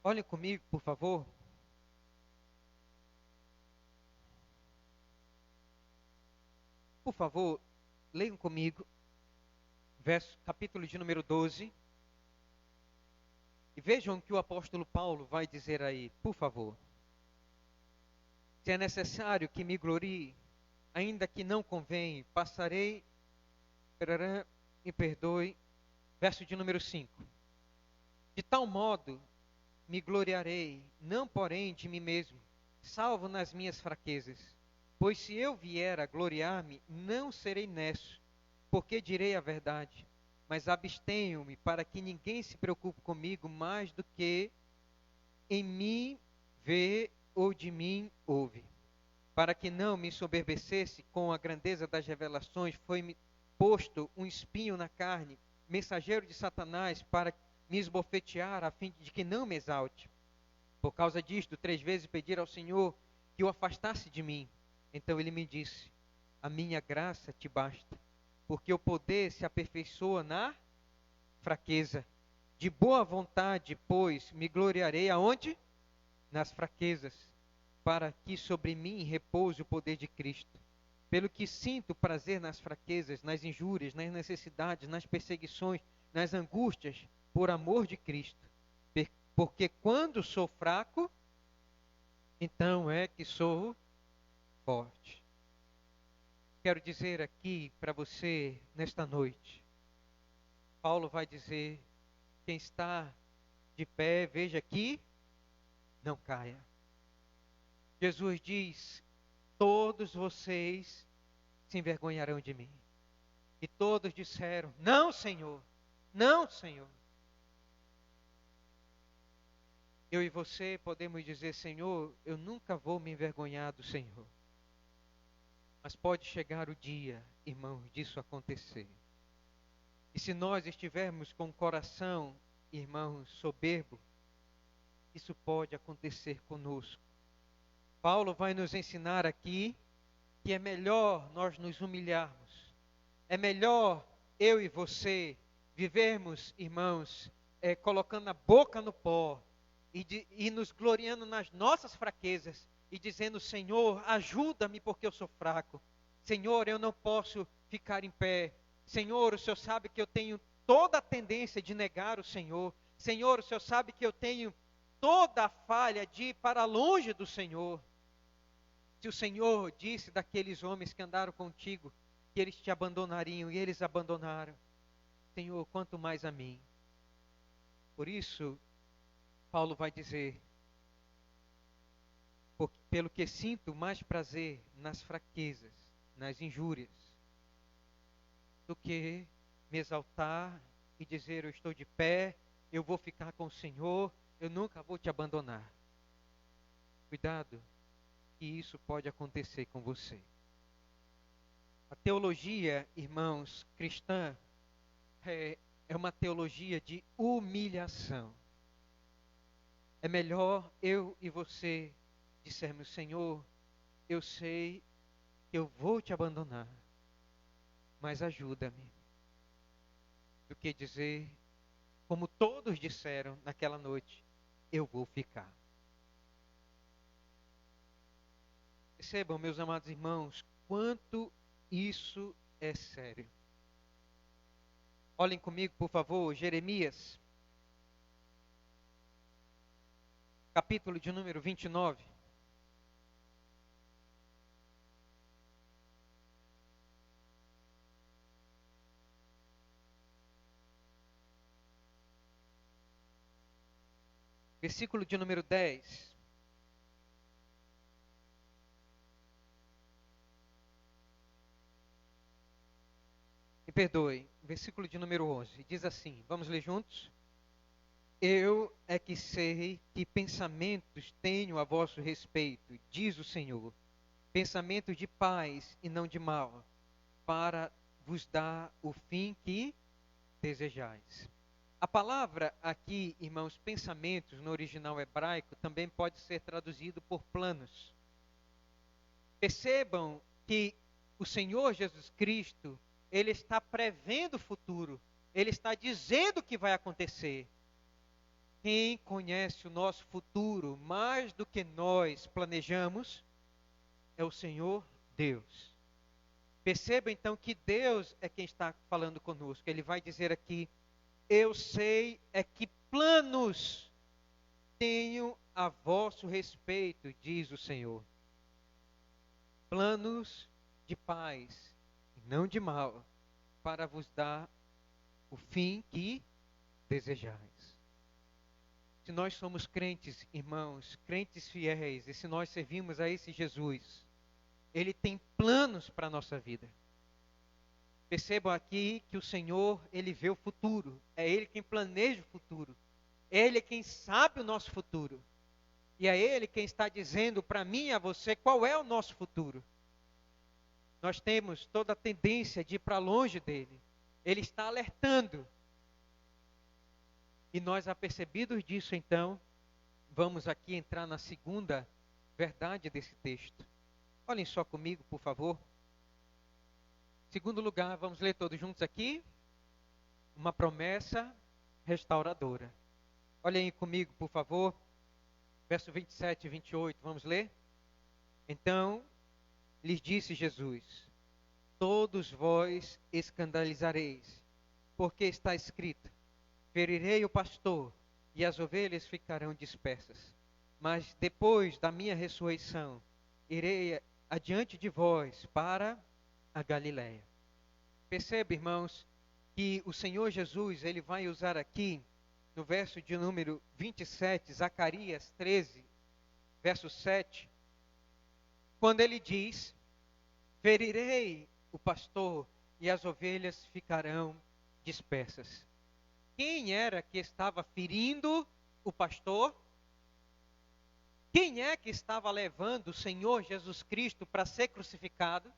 Olhem comigo, por favor. Por favor, leiam comigo, capítulo de número 12. E vejam o que o apóstolo Paulo vai dizer aí, por favor. Se é necessário que me glorie, ainda que não convém, passarei, me perdoe, verso de número 5. De tal modo me gloriarei, não porém de mim mesmo, salvo nas minhas fraquezas. Pois se eu vier a gloriar-me, não serei nesso, porque direi a verdade. Mas abstenho-me para que ninguém se preocupe comigo mais do que em mim vê ou de mim ouve. Para que não me ensoberbecesse com a grandeza das revelações, foi-me posto um espinho na carne, mensageiro de Satanás, para me esbofetear, a fim de que não me exalte. Por causa disto, 3 vezes pedir ao Senhor que o afastasse de mim. Então ele me disse: a minha graça te basta, porque o poder se aperfeiçoa na fraqueza. De boa vontade, pois, me gloriarei aonde? Nas fraquezas, para que sobre mim repouse o poder de Cristo. Pelo que sinto prazer nas fraquezas, nas injúrias, nas necessidades, nas perseguições, nas angústias, por amor de Cristo. Porque quando sou fraco, então é que sou forte. Quero dizer aqui para você, nesta noite, Paulo vai dizer: quem está de pé, veja que não caia. Jesus diz: todos vocês se envergonharão de mim. E todos disseram: não, Senhor, não, Senhor. Eu e você podemos dizer: Senhor, eu nunca vou me envergonhar do Senhor. Mas pode chegar o dia, irmãos, disso acontecer. E se nós estivermos com o coração, irmãos, soberbo, isso pode acontecer conosco. Paulo vai nos ensinar aqui que é melhor nós nos humilharmos. É melhor eu e você vivermos, irmãos, colocando a boca no pó e nos gloriando nas nossas fraquezas e dizendo: Senhor, ajuda-me porque eu sou fraco. Senhor, eu não posso ficar em pé. Senhor, o Senhor sabe que eu tenho toda a tendência de negar o Senhor. Senhor, o Senhor sabe que eu tenho toda a falha de ir para longe do Senhor. Se o Senhor disse daqueles homens que andaram contigo que eles te abandonariam e eles abandonaram, Senhor, quanto mais a mim. Por isso, Paulo vai dizer: pelo que sinto mais prazer nas fraquezas, nas injúrias, do que me exaltar e dizer: eu estou de pé, eu vou ficar com o Senhor, eu nunca vou te abandonar. Cuidado, que isso pode acontecer com você. A teologia, irmãos, cristã, é uma teologia de humilhação. É melhor eu e você dissermos: Senhor, eu sei que eu vou te abandonar, mas ajuda-me, do que dizer, como todos disseram naquela noite: eu vou ficar. Percebam, meus amados irmãos, quanto isso é sério. Olhem comigo, por favor, Jeremias, capítulo de número 29. Versículo de número 10. Me perdoe, versículo de número 11. Diz assim, vamos ler juntos? Eu é que sei que pensamentos tenho a vosso respeito, diz o Senhor. Pensamentos de paz e não de mal, para vos dar o fim que desejais. A palavra aqui, irmãos, pensamentos, no original hebraico, também pode ser traduzido por planos. Percebam que o Senhor Jesus Cristo, Ele está prevendo o futuro. Ele está dizendo o que vai acontecer. Quem conhece o nosso futuro mais do que nós planejamos é o Senhor Deus. Perceba então que Deus é quem está falando conosco. Ele vai dizer aqui: eu sei é que planos tenho a vosso respeito, diz o Senhor. Planos de paz, e não de mal, para vos dar o fim que desejais. Se nós somos crentes, irmãos, crentes fiéis, e se nós servimos a esse Jesus, Ele tem planos para a nossa vida. Percebam aqui que o Senhor, Ele vê o futuro. É Ele quem planeja o futuro. Ele é quem sabe o nosso futuro. E é Ele quem está dizendo para mim e a você qual é o nosso futuro. Nós temos toda a tendência de ir para longe dEle. Ele está alertando. E nós, apercebidos disso, então, vamos aqui entrar na segunda verdade desse texto. Olhem só comigo, por favor. Segundo lugar, vamos ler todos juntos aqui. Uma promessa restauradora. Olhem aí comigo, por favor. Verso 27 e 28, vamos ler? Então, lhes disse Jesus: todos vós escandalizareis, porque está escrito: ferirei o pastor, e as ovelhas ficarão dispersas. Mas depois da minha ressurreição, irei adiante de vós para a Galiléia. Perceba, irmãos, que o Senhor Jesus, Ele vai usar aqui, no verso de número 27, Zacarias 13, verso 7, quando Ele diz: ferirei o pastor, e as ovelhas ficarão dispersas. Quem era que estava ferindo o pastor? Quem é que estava levando o Senhor Jesus Cristo para ser crucificado?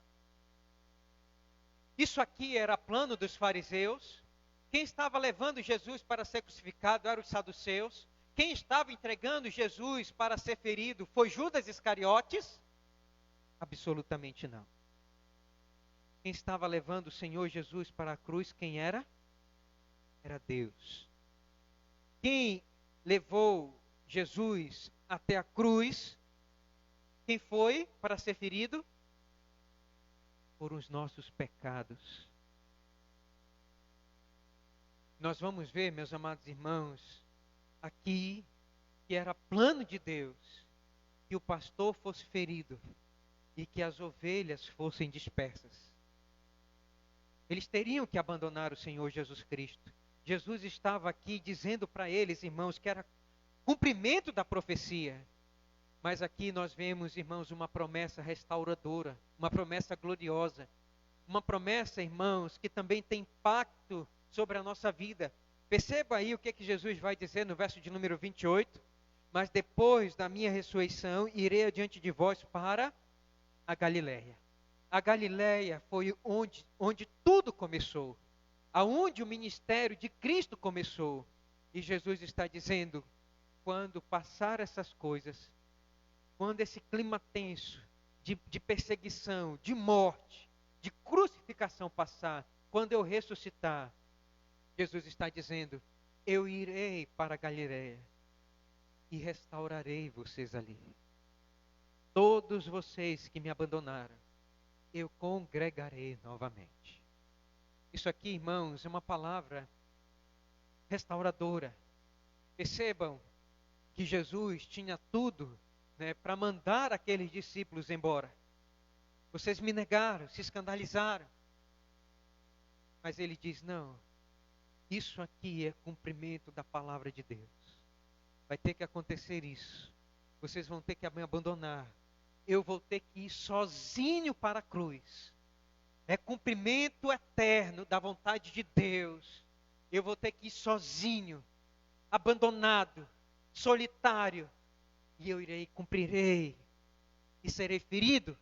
Isso aqui era plano dos fariseus. Quem estava levando Jesus para ser crucificado eram os saduceus. Quem estava entregando Jesus para ser ferido foi Judas Iscariotes? Absolutamente não. Quem estava levando o Senhor Jesus para a cruz, quem era? Era Deus. Quem levou Jesus até a cruz, quem foi para ser ferido? Foram os nossos pecados. Nós vamos ver, meus amados irmãos, aqui que era plano de Deus que o pastor fosse ferido e que as ovelhas fossem dispersas. Eles teriam que abandonar o Senhor Jesus Cristo. Jesus estava aqui dizendo para eles, irmãos, que era cumprimento da profecia. Mas aqui nós vemos, irmãos, uma promessa restauradora, uma promessa gloriosa. Uma promessa, irmãos, que também tem impacto sobre a nossa vida. Perceba aí o que Jesus vai dizer no verso de número 28. Mas depois da minha ressurreição, irei adiante de vós para a Galiléia. A Galiléia foi onde tudo começou. Aonde o ministério de Cristo começou. E Jesus está dizendo, quando passar essas coisas, quando esse clima tenso de perseguição, de morte, de crucificação passar, quando eu ressuscitar, Jesus está dizendo, eu irei para a Galiléia e restaurarei vocês ali. Todos vocês que me abandonaram, eu congregarei novamente. Isso aqui, irmãos, é uma palavra restauradora. Percebam que Jesus tinha tudo, para mandar aqueles discípulos embora. Vocês me negaram, se escandalizaram. Mas ele diz, não, isso aqui é cumprimento da palavra de Deus. Vai ter que acontecer isso. Vocês vão ter que me abandonar. Eu vou ter que ir sozinho para a cruz. É cumprimento eterno da vontade de Deus. Eu vou ter que ir sozinho, abandonado, solitário. E eu cumprirei e serei ferido.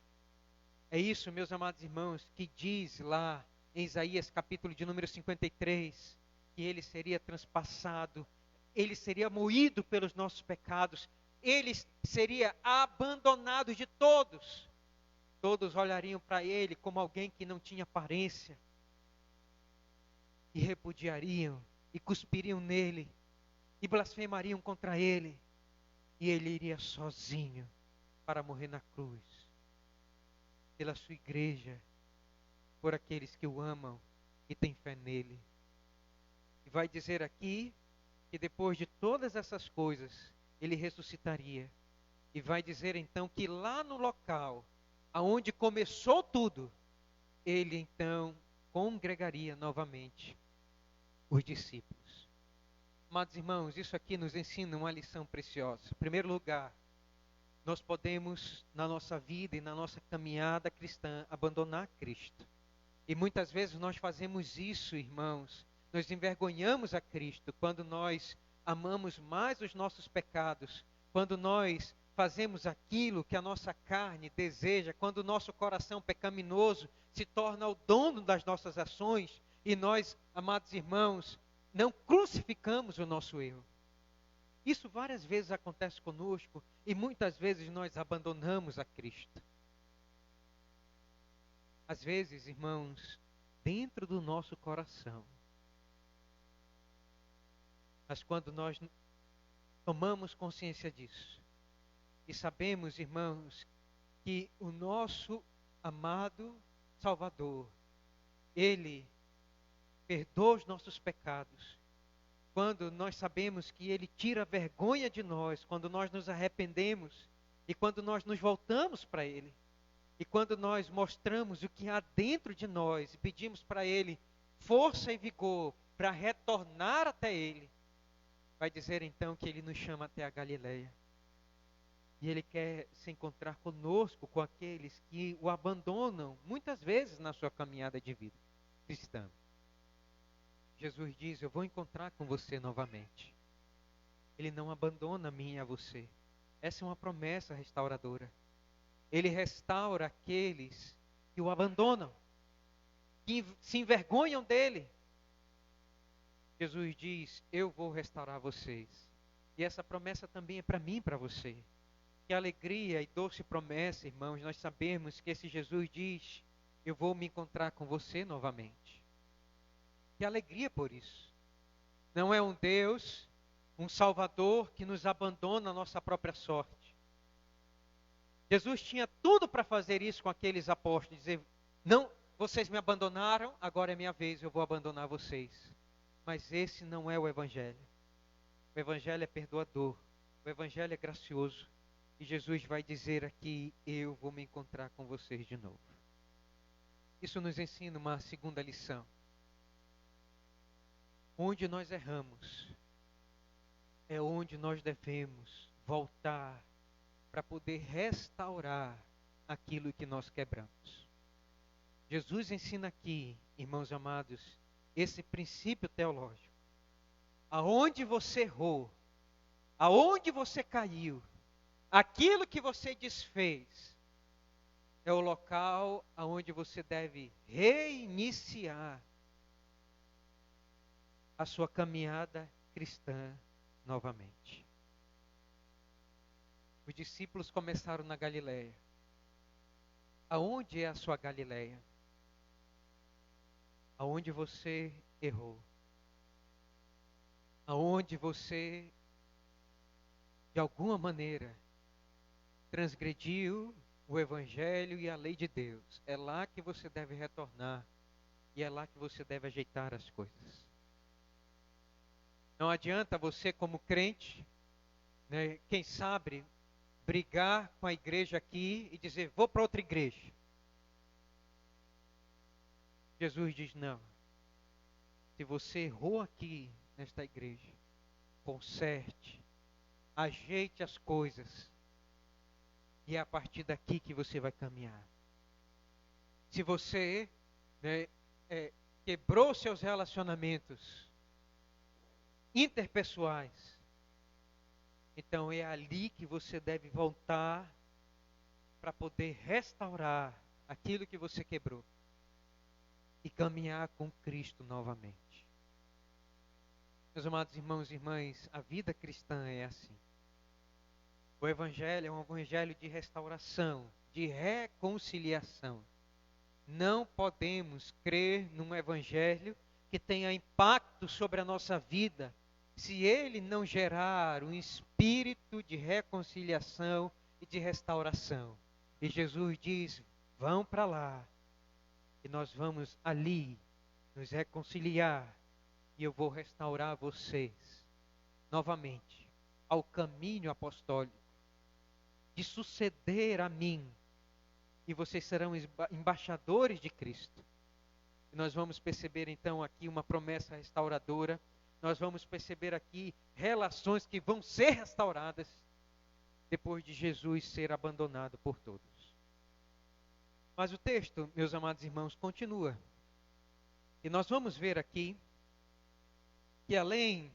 É isso, meus amados irmãos, que diz lá em Isaías capítulo de número 53, que ele seria transpassado, ele seria moído pelos nossos pecados, ele seria abandonado de todos. Todos olhariam para ele como alguém que não tinha aparência. E repudiariam, e cuspiriam nele, e blasfemariam contra ele. E ele iria sozinho para morrer na cruz. Pela sua igreja, por aqueles que o amam e têm fé nele. E vai dizer aqui que depois de todas essas coisas, ele ressuscitaria. E vai dizer então que lá no local, aonde começou tudo, ele então congregaria novamente os discípulos. Amados irmãos, isso aqui nos ensina uma lição preciosa. Em primeiro lugar, nós podemos, na nossa vida e na nossa caminhada cristã, abandonar Cristo. E muitas vezes nós fazemos isso, irmãos. Nós envergonhamos a Cristo quando nós amamos mais os nossos pecados, quando nós fazemos aquilo que a nossa carne deseja, quando o nosso coração pecaminoso se torna o dono das nossas ações e nós, amados irmãos, não crucificamos o nosso erro. Isso várias vezes acontece conosco e muitas vezes nós abandonamos a Cristo. Às vezes, irmãos, dentro do nosso coração. Mas quando nós tomamos consciência disso e sabemos, irmãos, que o nosso amado Salvador, Ele perdoa os nossos pecados, quando nós sabemos que Ele tira a vergonha de nós, quando nós nos arrependemos e quando nós nos voltamos para Ele, e quando nós mostramos o que há dentro de nós e pedimos para Ele força e vigor para retornar até Ele, vai dizer então que Ele nos chama até a Galileia. E Ele quer se encontrar conosco, com aqueles que o abandonam, muitas vezes na sua caminhada de vida cristã. Jesus diz, eu vou encontrar com você novamente. Ele não abandona a mim e a você. Essa é uma promessa restauradora. Ele restaura aqueles que o abandonam, que se envergonham dele. Jesus diz, eu vou restaurar vocês. E essa promessa também é para mim e para você. Que alegria e doce promessa, irmãos, nós sabemos que esse Jesus diz, eu vou me encontrar com você novamente. Que alegria por isso. Não é um Deus, um Salvador que nos abandona a nossa própria sorte. Jesus tinha tudo para fazer isso com aqueles apóstolos, dizer, não, vocês me abandonaram, agora é minha vez, eu vou abandonar vocês. Mas esse não é o Evangelho. O Evangelho é perdoador, o Evangelho é gracioso. E Jesus vai dizer aqui, eu vou me encontrar com vocês de novo. Isso nos ensina uma segunda lição. Onde nós erramos, é onde nós devemos voltar para poder restaurar aquilo que nós quebramos. Jesus ensina aqui, irmãos amados, esse princípio teológico. Aonde você errou, aonde você caiu, aquilo que você desfez, é o local aonde você deve reiniciar a sua caminhada cristã novamente. Os discípulos começaram na Galileia. Aonde é a sua Galileia? Aonde você errou? Aonde você, de alguma maneira, transgrediu o Evangelho e a lei de Deus? É lá que você deve retornar. E é lá que você deve ajeitar as coisas. Não adianta você, como crente, né, quem sabe, brigar com a igreja aqui e dizer, vou para outra igreja. Jesus diz, não. Se você errou aqui nesta igreja, conserte, ajeite as coisas. E é a partir daqui que você vai caminhar. Se você, né, quebrou seus relacionamentos interpessoais, então é ali que você deve voltar para poder restaurar aquilo que você quebrou e caminhar com Cristo novamente. Meus amados irmãos e irmãs, a vida cristã é assim. O Evangelho é um Evangelho de restauração, de reconciliação. Não podemos crer num Evangelho que tenha impacto sobre a nossa vida se ele não gerar um espírito de reconciliação e de restauração. E Jesus diz, vão para lá, e nós vamos ali nos reconciliar e eu vou restaurar vocês novamente ao caminho apostólico, de suceder a mim, e vocês serão embaixadores de Cristo. E nós vamos perceber então aqui uma promessa restauradora, nós vamos perceber aqui relações que vão ser restauradas depois de Jesus ser abandonado por todos. Mas o texto, meus amados irmãos, continua. E nós vamos ver aqui que além,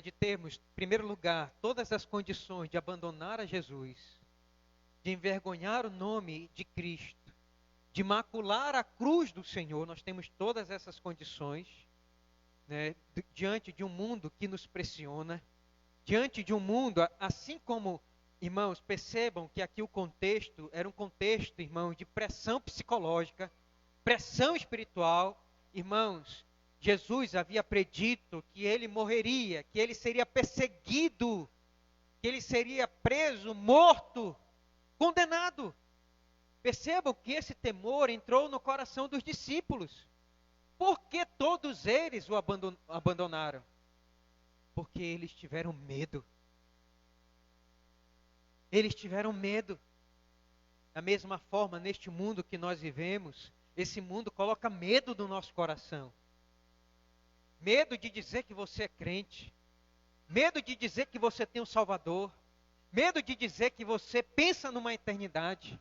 de termos, em primeiro lugar, todas as condições de abandonar a Jesus, de envergonhar o nome de Cristo, de macular a cruz do Senhor, nós temos todas essas condições, diante de um mundo que nos pressiona, diante de um mundo, assim como, irmãos, percebam que aqui o contexto era um contexto, irmãos, de pressão psicológica, pressão espiritual. Irmãos, Jesus havia predito que ele morreria, que ele seria perseguido, que ele seria preso, morto, condenado. Percebam que esse temor entrou no coração dos discípulos. Por que todos eles o abandonaram? Porque eles tiveram medo. Eles tiveram medo. Da mesma forma, neste mundo que nós vivemos, esse mundo coloca medo no nosso coração. Medo de dizer que você é crente. Medo de dizer que você tem um Salvador. Medo de dizer que você pensa numa eternidade.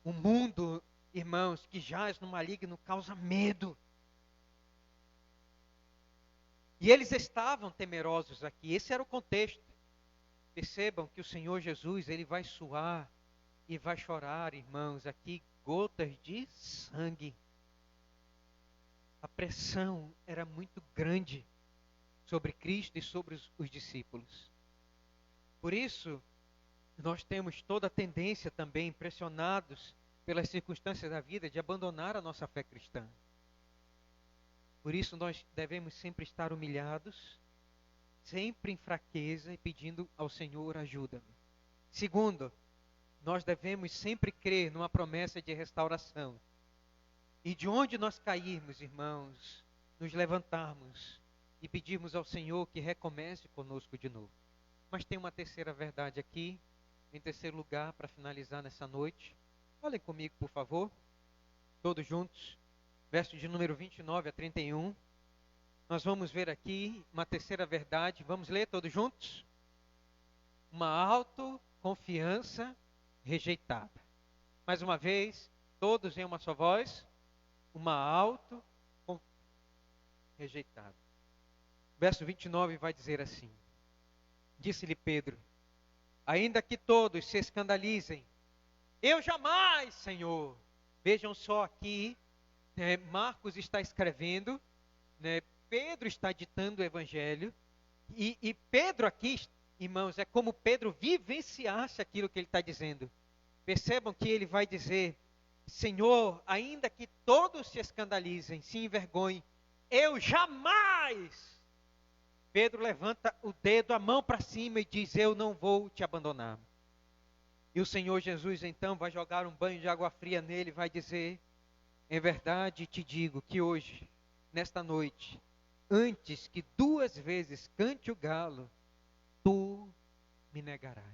O mundo, irmãos, que jaz no maligno, causa medo. E eles estavam temerosos aqui. Esse era o contexto. Percebam que o Senhor Jesus, ele vai suar e vai chorar, irmãos, aqui gotas de sangue. A pressão era muito grande sobre Cristo e sobre os discípulos. Por isso, nós temos toda a tendência também, pressionados pelas circunstâncias da vida, de abandonar a nossa fé cristã. Por isso, nós devemos sempre estar humilhados, sempre em fraqueza e pedindo ao Senhor ajuda-me. Segundo, nós devemos sempre crer numa promessa de restauração. E de onde nós cairmos, irmãos, nos levantarmos e pedirmos ao Senhor que recomece conosco de novo. Mas tem uma terceira verdade aqui, em terceiro lugar, para finalizar nessa noite. Olhem comigo, por favor, todos juntos, verso de número 29 a 31. Nós vamos ver aqui uma terceira verdade. Vamos ler todos juntos? Uma autoconfiança rejeitada. Mais uma vez, todos em uma só voz. Uma autoconfiança rejeitada. Verso 29 vai dizer assim: disse-lhe Pedro, ainda que todos se escandalizem, eu jamais, Senhor. Vejam só aqui, Marcos está escrevendo, Pedro está ditando o evangelho, e Pedro aqui, irmãos, é como Pedro vivenciasse aquilo que ele está dizendo. Percebam que ele vai dizer, Senhor, ainda que todos se escandalizem, se envergonhem, eu jamais. Pedro levanta o dedo, a mão para cima e diz, eu não vou te abandonar. E o Senhor Jesus então vai jogar um banho de água fria nele e vai dizer, em verdade te digo que hoje, nesta noite, antes que 2 vezes cante o galo, tu me negarás.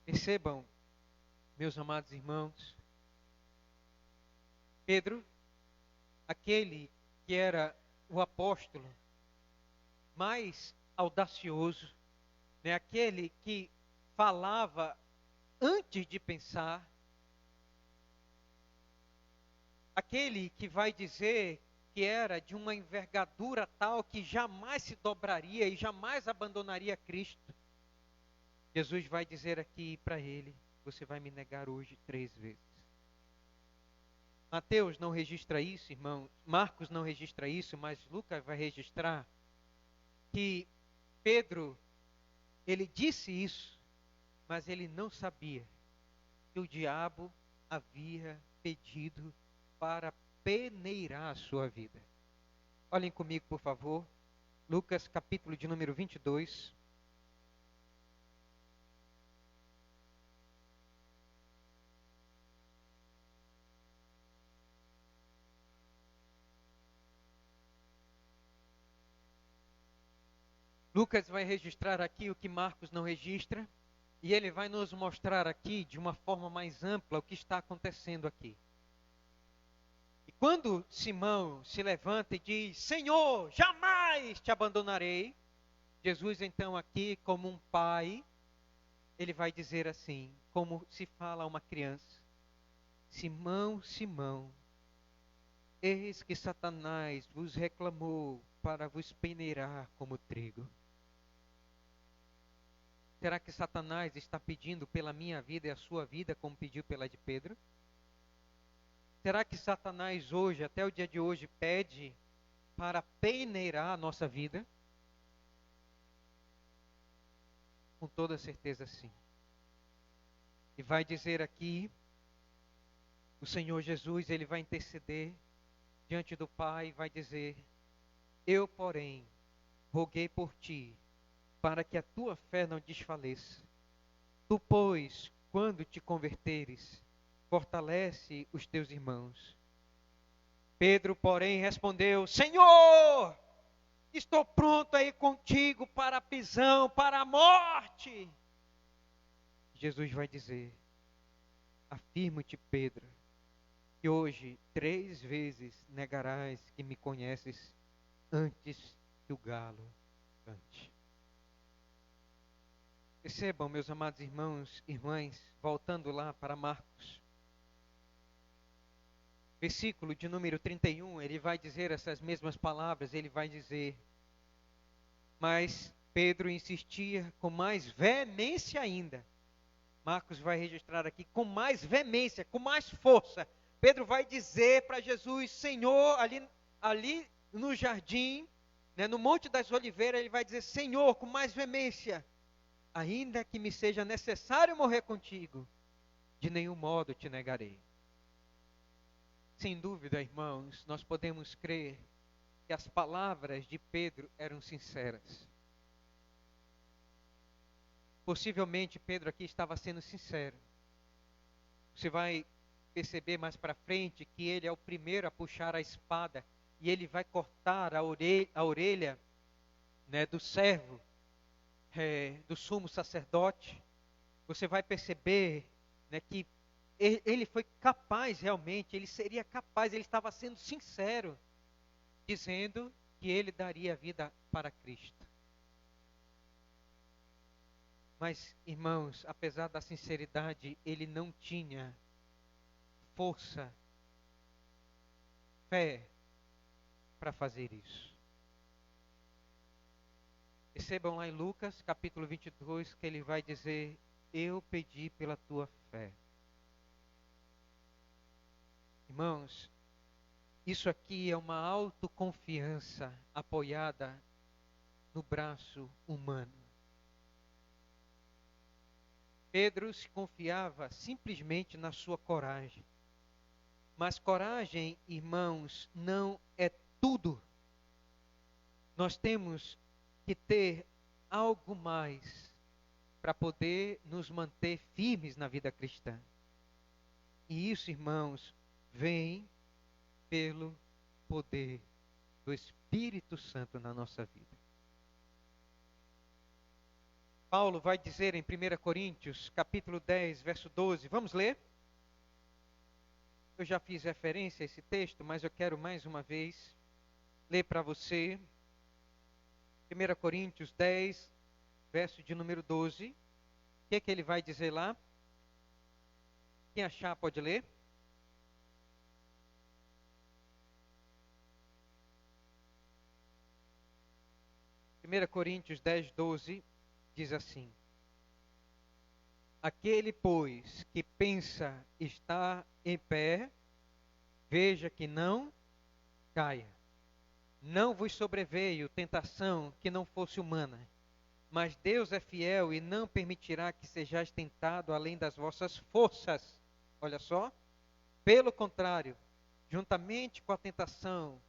Percebam, meus amados irmãos, Pedro, aquele que era o apóstolo mais audacioso, aquele que falava antes de pensar, aquele que vai dizer que era de uma envergadura tal que jamais se dobraria e jamais abandonaria Cristo. Jesus vai dizer aqui para ele, você vai me negar hoje 3 vezes. Mateus não registra isso, irmão. Marcos não registra isso, mas Lucas vai registrar que Pedro, ele disse isso, mas ele não sabia que o diabo havia pedido para peneirar a sua vida. Olhem comigo, por favor, Lucas capítulo de número 22. Lucas vai registrar aqui o que Marcos não registra, e ele vai nos mostrar aqui, de uma forma mais ampla, o que está acontecendo aqui. E quando Simão se levanta e diz: Senhor, jamais te abandonarei, Jesus então aqui, como um pai, ele vai dizer assim, como se fala a uma criança: Simão, Simão, eis que Satanás vos reclamou para vos peneirar como trigo. Será que Satanás está pedindo pela minha vida e a sua vida como pediu pela de Pedro? Será que Satanás hoje, até o dia de hoje, pede para peneirar a nossa vida? Com toda certeza sim. E vai dizer aqui, o Senhor Jesus, ele vai interceder diante do Pai e vai dizer: eu, porém, roguei por ti, para que a tua fé não desfaleça. Tu, pois, quando te converteres, fortalece os teus irmãos. Pedro, porém, respondeu: Senhor, estou pronto a ir contigo para a prisão, para a morte. Jesus vai dizer: afirmo-te, Pedro, que hoje 3 vezes negarás que me conheces antes que o galo cante. Percebam, meus amados irmãos e irmãs, voltando lá para Marcos, versículo de número 31, ele vai dizer essas mesmas palavras, ele vai dizer: mas Pedro insistia com mais veemência ainda. Marcos vai registrar aqui com mais veemência, com mais força. Pedro vai dizer para Jesus: Senhor, ali no jardim, né, no Monte das Oliveiras, ele vai dizer: Senhor, com mais veemência, ainda que me seja necessário morrer contigo, de nenhum modo te negarei. Sem dúvida, irmãos, nós podemos crer que as palavras de Pedro eram sinceras. Possivelmente Pedro aqui estava sendo sincero. Você vai perceber mais para frente que ele é o primeiro a puxar a espada e ele vai cortar a orelha, né, do servo, do sumo sacerdote. Você vai perceber, né, que ele foi capaz realmente, ele seria capaz, ele estava sendo sincero, dizendo que ele daria a vida para Cristo. Mas, irmãos, apesar da sinceridade, ele não tinha força, fé para fazer isso. Percebam lá em Lucas, capítulo 22, que ele vai dizer: eu pedi pela tua fé. Irmãos, isso aqui é uma autoconfiança apoiada no braço humano. Pedro se confiava simplesmente na sua coragem. Mas coragem, irmãos, não é tudo. Nós temos que ter algo mais para poder nos manter firmes na vida cristã. E isso, irmãos, vem pelo poder do Espírito Santo na nossa vida. Paulo vai dizer em 1 Coríntios, capítulo 10, verso 12. Vamos ler? Eu já fiz referência a esse texto, mas eu quero mais uma vez ler para você. 1 Coríntios 10, verso de número 12. O que é que ele vai dizer lá? Quem achar pode ler. Primeira Coríntios 10, 12, diz assim: aquele, pois, que pensa estar em pé, veja que não caia. Não vos sobreveio tentação que não fosse humana, mas Deus é fiel e não permitirá que sejais tentado além das vossas forças. Olha só. Pelo contrário, juntamente com a tentação,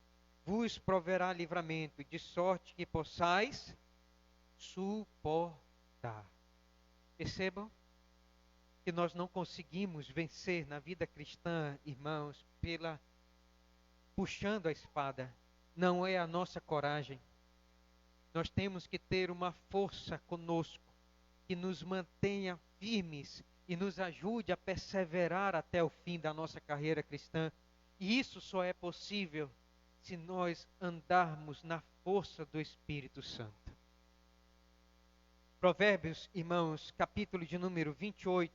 vos proverá livramento, de sorte que possais suportar. Percebam que nós não conseguimos vencer na vida cristã, irmãos, puxando a espada. Não é a nossa coragem, Nós temos que ter uma força conosco que nos mantenha firmes e nos ajude a perseverar até o fim da nossa carreira cristã. E isso só é possível se nós andarmos na força do Espírito Santo. Provérbios, irmãos, capítulo de número 28.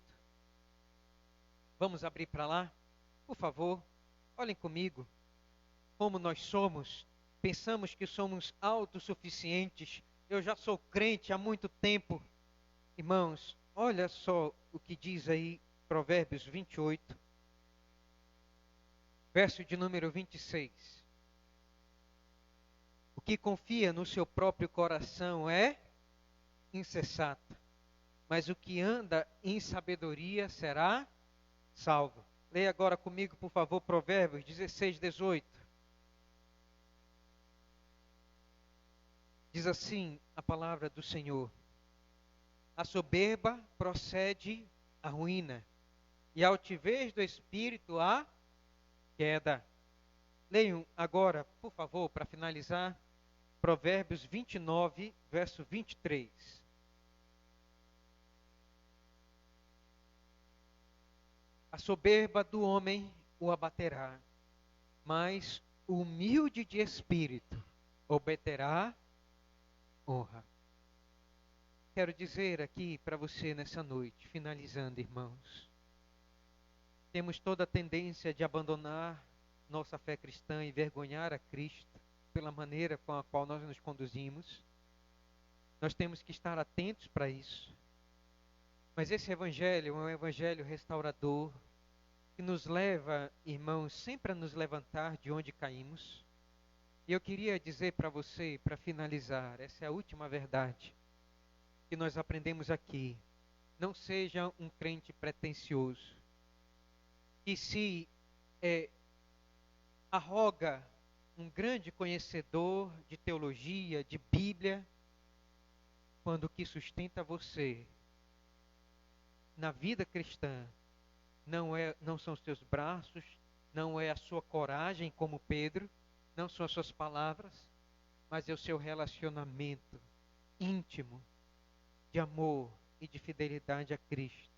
Vamos abrir para lá? Por favor, olhem comigo. Como nós somos, pensamos que somos autossuficientes. Eu já sou crente há muito tempo. Irmãos, olha só o que diz aí Provérbios 28, verso de número 26. O que confia no seu próprio coração é insensato, mas o que anda em sabedoria será salvo. Leia agora comigo, por favor, Provérbios 16, 18. Diz assim a palavra do Senhor: a soberba procede à ruína, e a altivez do espírito à queda. Leiam agora, por favor, para finalizar, Provérbios 29, verso 23. A soberba do homem o abaterá, mas o humilde de espírito obterá honra. Quero dizer aqui para você nessa noite, finalizando, irmãos, temos toda a tendência de abandonar nossa fé cristã e envergonhar a Cristo pela maneira com a qual nós nos conduzimos. Nós temos que estar atentos para isso. Mas esse evangelho é um evangelho restaurador, que nos leva, irmãos, sempre a nos levantar de onde caímos. E eu queria dizer para você, para finalizar, essa é a última verdade que nós aprendemos aqui. Não seja um crente pretensioso, que se arroga um grande conhecedor de teologia, de Bíblia, quando o que sustenta você na vida cristã não são os seus braços, não é a sua coragem como Pedro, não são as suas palavras, mas é o seu relacionamento íntimo de amor e de fidelidade a Cristo,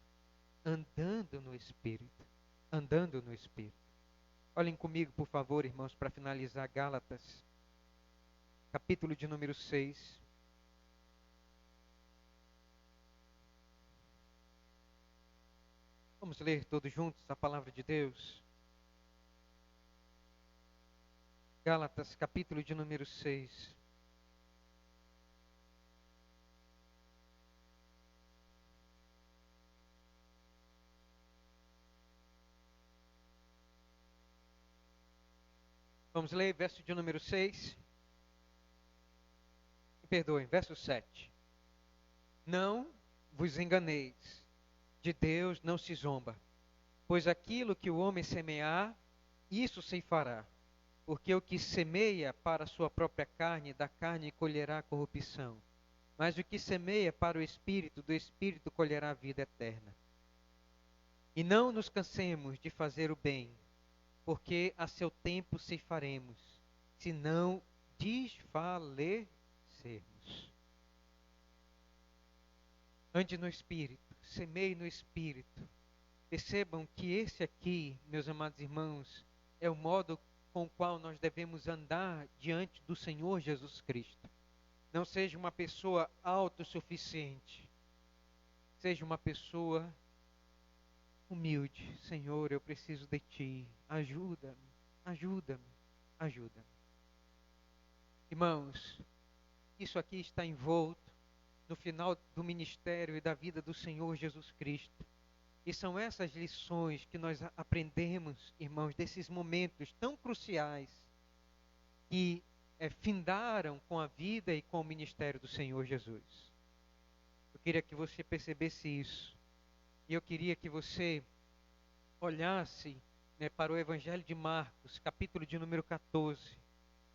andando no Espírito, andando no Espírito. Olhem comigo, por favor, irmãos, para finalizar, Gálatas, capítulo de número 6. Vamos ler todos juntos a palavra de Deus. Gálatas, capítulo de número 6. Vamos ler verso de número 6. Me perdoem, verso 7. Não vos enganeis, de Deus não se zomba, pois aquilo que o homem semear, isso ceifará. Porque o que semeia para a sua própria carne, da carne colherá corrupção. Mas o que semeia para o Espírito, do Espírito colherá a vida eterna. E não nos cansemos de fazer o bem, porque a seu tempo ceifaremos, se não desfalecermos. Ande no Espírito, semeie no Espírito. Percebam que esse aqui, meus amados irmãos, é o modo com o qual nós devemos andar diante do Senhor Jesus Cristo. Não seja uma pessoa autossuficiente. Seja uma pessoa humilde. Senhor, eu preciso de Ti. Ajuda-me, ajuda-me, ajuda-me. Irmãos, isso aqui está envolto no final do ministério e da vida do Senhor Jesus Cristo. E são essas lições que nós aprendemos, irmãos, desses momentos tão cruciais que findaram com a vida e com o ministério do Senhor Jesus. Eu queria que você percebesse isso. E eu queria que você olhasse, para o Evangelho de Marcos, capítulo de número 14,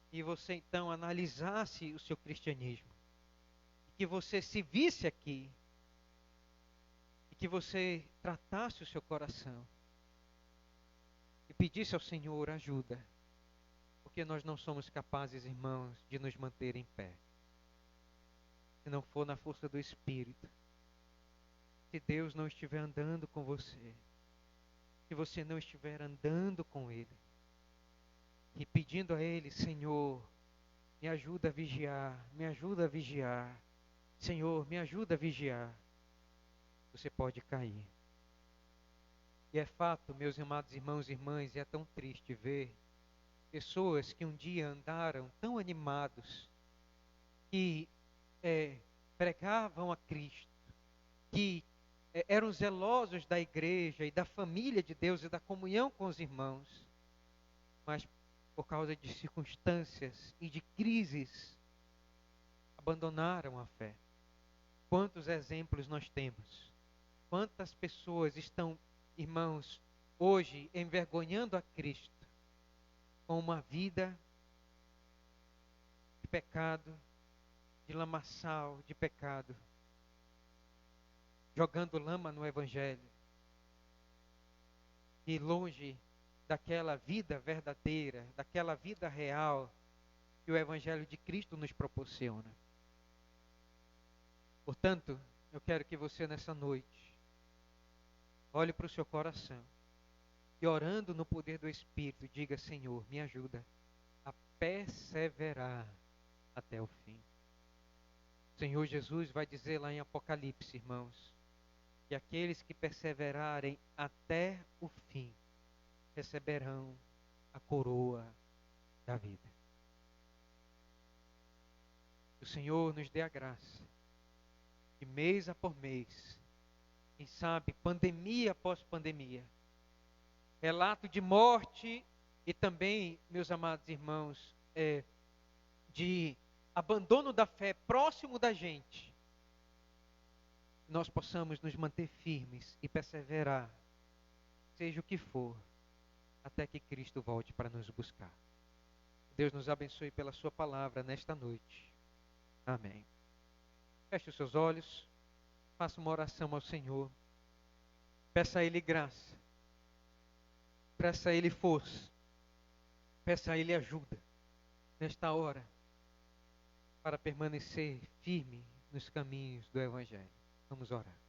e você então analisasse o seu cristianismo. E que você se visse aqui, e que você tratasse o seu coração, e pedisse ao Senhor ajuda, porque nós não somos capazes, irmãos, de nos manter em pé. se não for na força do Espírito. Se Deus não estiver andando com você, se você não estiver andando com Ele, e pedindo a Ele: Senhor, me ajuda a vigiar, me ajuda a vigiar, Senhor, me ajuda a vigiar, você pode cair. E é fato, meus amados irmãos e irmãs, e é tão triste ver pessoas que um dia andaram tão animados, que pregavam a Cristo, que eram zelosos da igreja e da família de Deus e da comunhão com os irmãos, mas por causa de circunstâncias e de crises, abandonaram a fé. Quantos exemplos nós temos? Quantas pessoas estão, irmãos, hoje envergonhando a Cristo com uma vida de pecado, de lamaçal, de pecado, jogando lama no Evangelho, e longe daquela vida verdadeira, daquela vida real que o Evangelho de Cristo nos proporciona. Portanto, eu quero que você nessa noite olhe para o seu coração e, orando no poder do Espírito, diga: Senhor, me ajuda a perseverar até o fim. O Senhor Jesus vai dizer lá em Apocalipse, irmãos, que aqueles que perseverarem até o fim receberão a coroa da vida. Que o Senhor nos dê a graça de mês após mês, quem sabe pandemia após pandemia, relato de morte e também, meus amados irmãos, de abandono da fé próximo da gente, nós possamos nos manter firmes e perseverar, seja o que for, até que Cristo volte para nos buscar. Deus nos abençoe pela sua palavra nesta noite. Amém. Feche os seus olhos, faça uma oração ao Senhor, peça a Ele graça, peça a Ele força, peça a Ele ajuda nesta hora para permanecer firme nos caminhos do Evangelho. Vamos orar.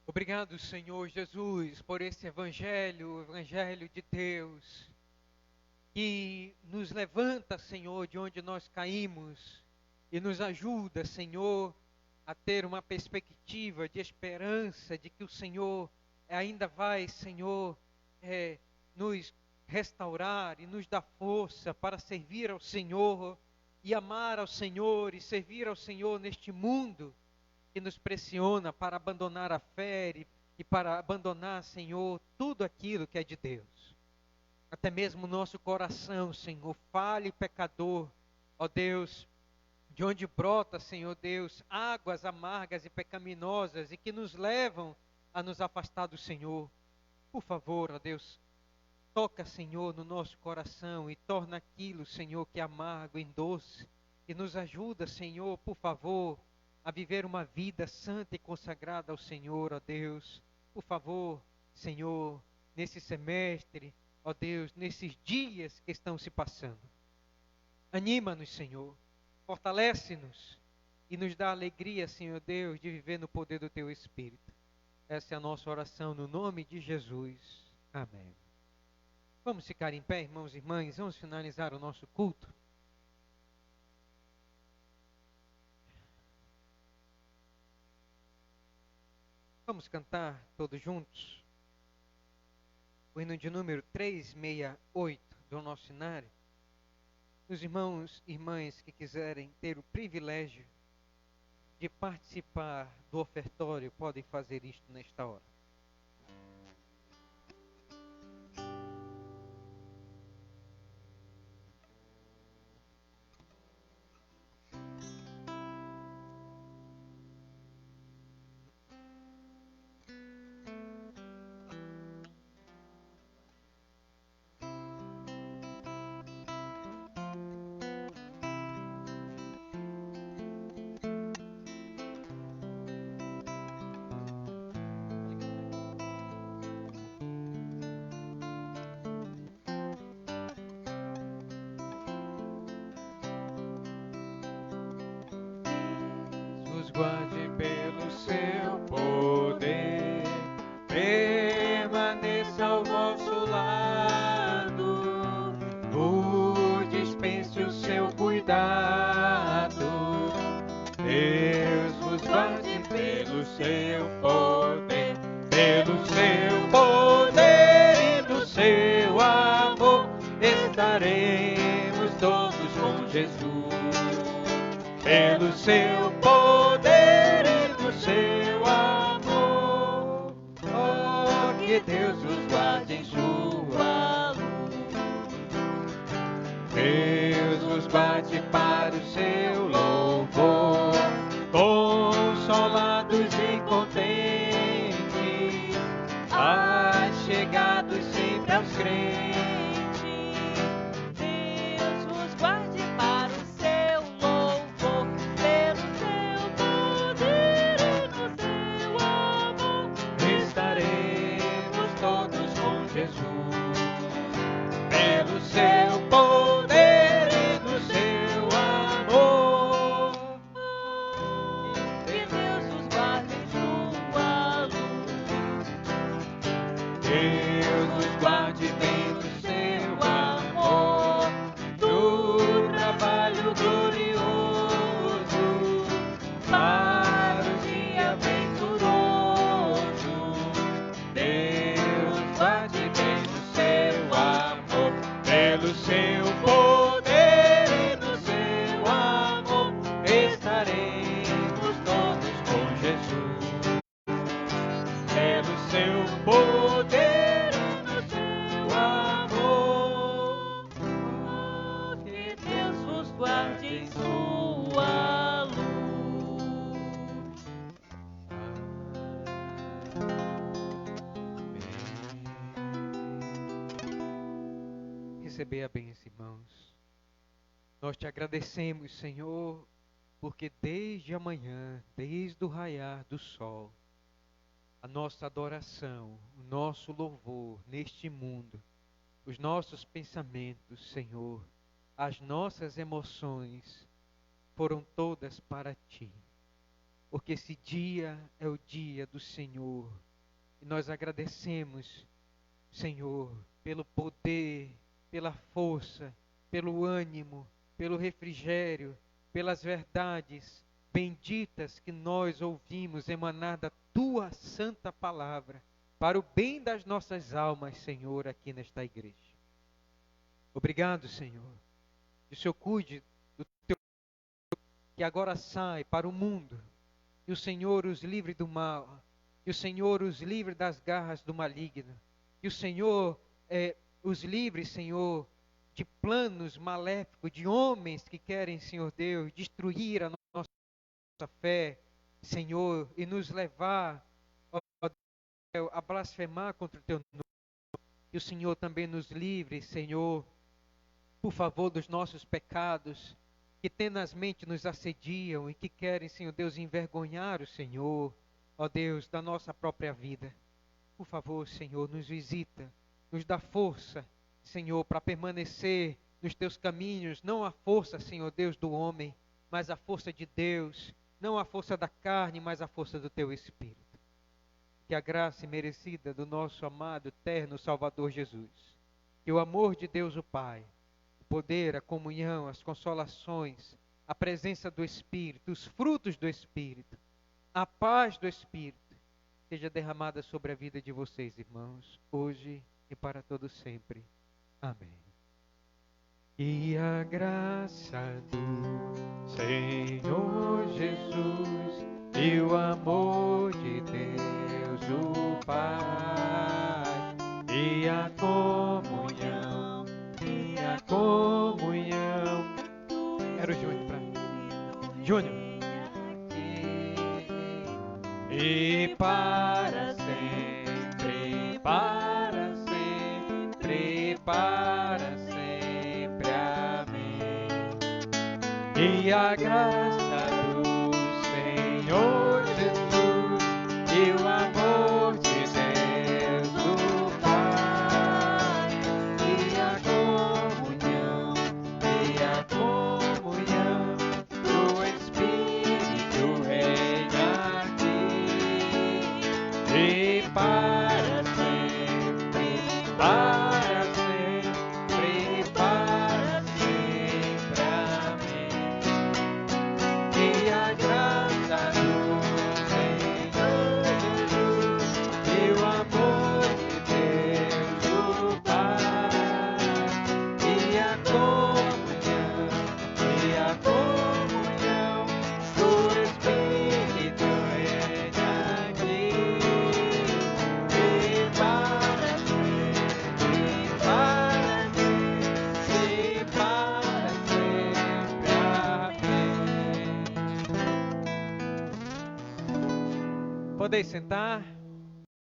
Obrigado, Senhor Jesus, por esse Evangelho, o Evangelho de Deus, que nos levanta, Senhor, de onde nós caímos e nos ajuda, Senhor, a ter uma perspectiva de esperança, de que o Senhor ainda vai, Senhor, nos restaurar e nos dar força para servir ao Senhor e amar ao Senhor e servir ao Senhor neste mundo que nos pressiona para abandonar a fé e para abandonar, Senhor, tudo aquilo que é de Deus. Até mesmo o nosso coração, Senhor, falho e pecador, ó Deus, de onde brota, Senhor Deus, águas amargas e pecaminosas e que nos levam a nos afastar do Senhor. Por favor, ó Deus, toca, Senhor, no nosso coração e torna aquilo, Senhor, que é amargo em doce e nos ajuda, Senhor, por favor, a viver uma vida santa e consagrada ao Senhor, ó Deus. Por favor, Senhor, nesse semestre, ó Deus, nesses dias que estão se passando. Anima-nos, Senhor, fortalece-nos e nos dá alegria, Senhor Deus, de viver no poder do Teu Espírito. Essa é a nossa oração no nome de Jesus. Amém. Vamos ficar em pé, irmãos e irmãs, vamos finalizar o nosso culto. Vamos cantar todos juntos? O hino de número 368 do nosso cenário. Os irmãos e irmãs que quiserem ter o privilégio de participar do ofertório podem fazer isto nesta hora. Guarde pelo seu poder, permaneça ao vosso lado, vos dispense o seu cuidado. Deus vos guarde pelo seu poder, e do seu amor estaremos todos com Jesus. Pelo seu poder e do seu amor, oh, que Deus os guarde em sua luz. Deus os guarde para o seu louvor, consolados e contentes, achegados sempre aos crentes. Seu poder e do seu amor, que Deus os guarde em sua luz. Deus os guarde bem do seu amor, do trabalho glorioso para o dia venturoso. Deus guarde bem do seu amor. Pelo seu poder e do seu amor estaremos todos com Jesus. Pelo seu poder e do seu amor, que Deus vos guarde em sua luz. Receber a bênção, irmãos. Nós te agradecemos, Senhor, porque desde amanhã, desde o raiar do sol, a nossa adoração, o nosso louvor neste mundo, os nossos pensamentos, Senhor, as nossas emoções foram todas para Ti. Porque esse dia é o dia do Senhor. E nós agradecemos, Senhor, pelo poder, pela força, pelo ânimo, pelo refrigério, pelas verdades benditas que nós ouvimos emanar da Tua santa palavra, para o bem das nossas almas, Senhor, aqui nesta igreja. Obrigado, Senhor. Que o Senhor cuide do Teu que agora sai para o mundo, e o Senhor os livre do mal, que o Senhor os livre das garras do maligno, que o Senhor os livre, Senhor, de planos maléficos, de homens que querem, Senhor Deus, destruir a nossa fé, Senhor, e nos levar a blasfemar contra o Teu nome. Que o Senhor também nos livre, Senhor, por favor, dos nossos pecados, que tenazmente nos assediam e que querem, Senhor Deus, envergonhar o Senhor, ó Deus, da nossa própria vida. Por favor, Senhor, nos visita, nos dá força, Senhor, para permanecer nos Teus caminhos, não a força, Senhor Deus, do homem, mas a força de Deus, não a força da carne, mas a força do Teu Espírito. Que a graça merecida do nosso amado, eterno Salvador Jesus, que o amor de Deus o Pai, o poder, a comunhão, as consolações, a presença do Espírito, os frutos do Espírito, a paz do Espírito, seja derramada sobre a vida de vocês, irmãos, hoje e para todo sempre. Amém. E a graça do Senhor Jesus e o amor de Deus o Pai e a comunhão, era o Júnior pra Júnior. E para sempre, para sempre, para sempre, amém. E a graça do Senhor Jesus e o amor de Deus o Pai e a comunhão do Espírito reina aqui e para sempre, para sempre, para sempre, amém. E a graça do Senhor Jesus e o amor de Deus o Pai e a comunhão do Espírito reina aqui e para sempre, para sempre, amém. Podeis sentar.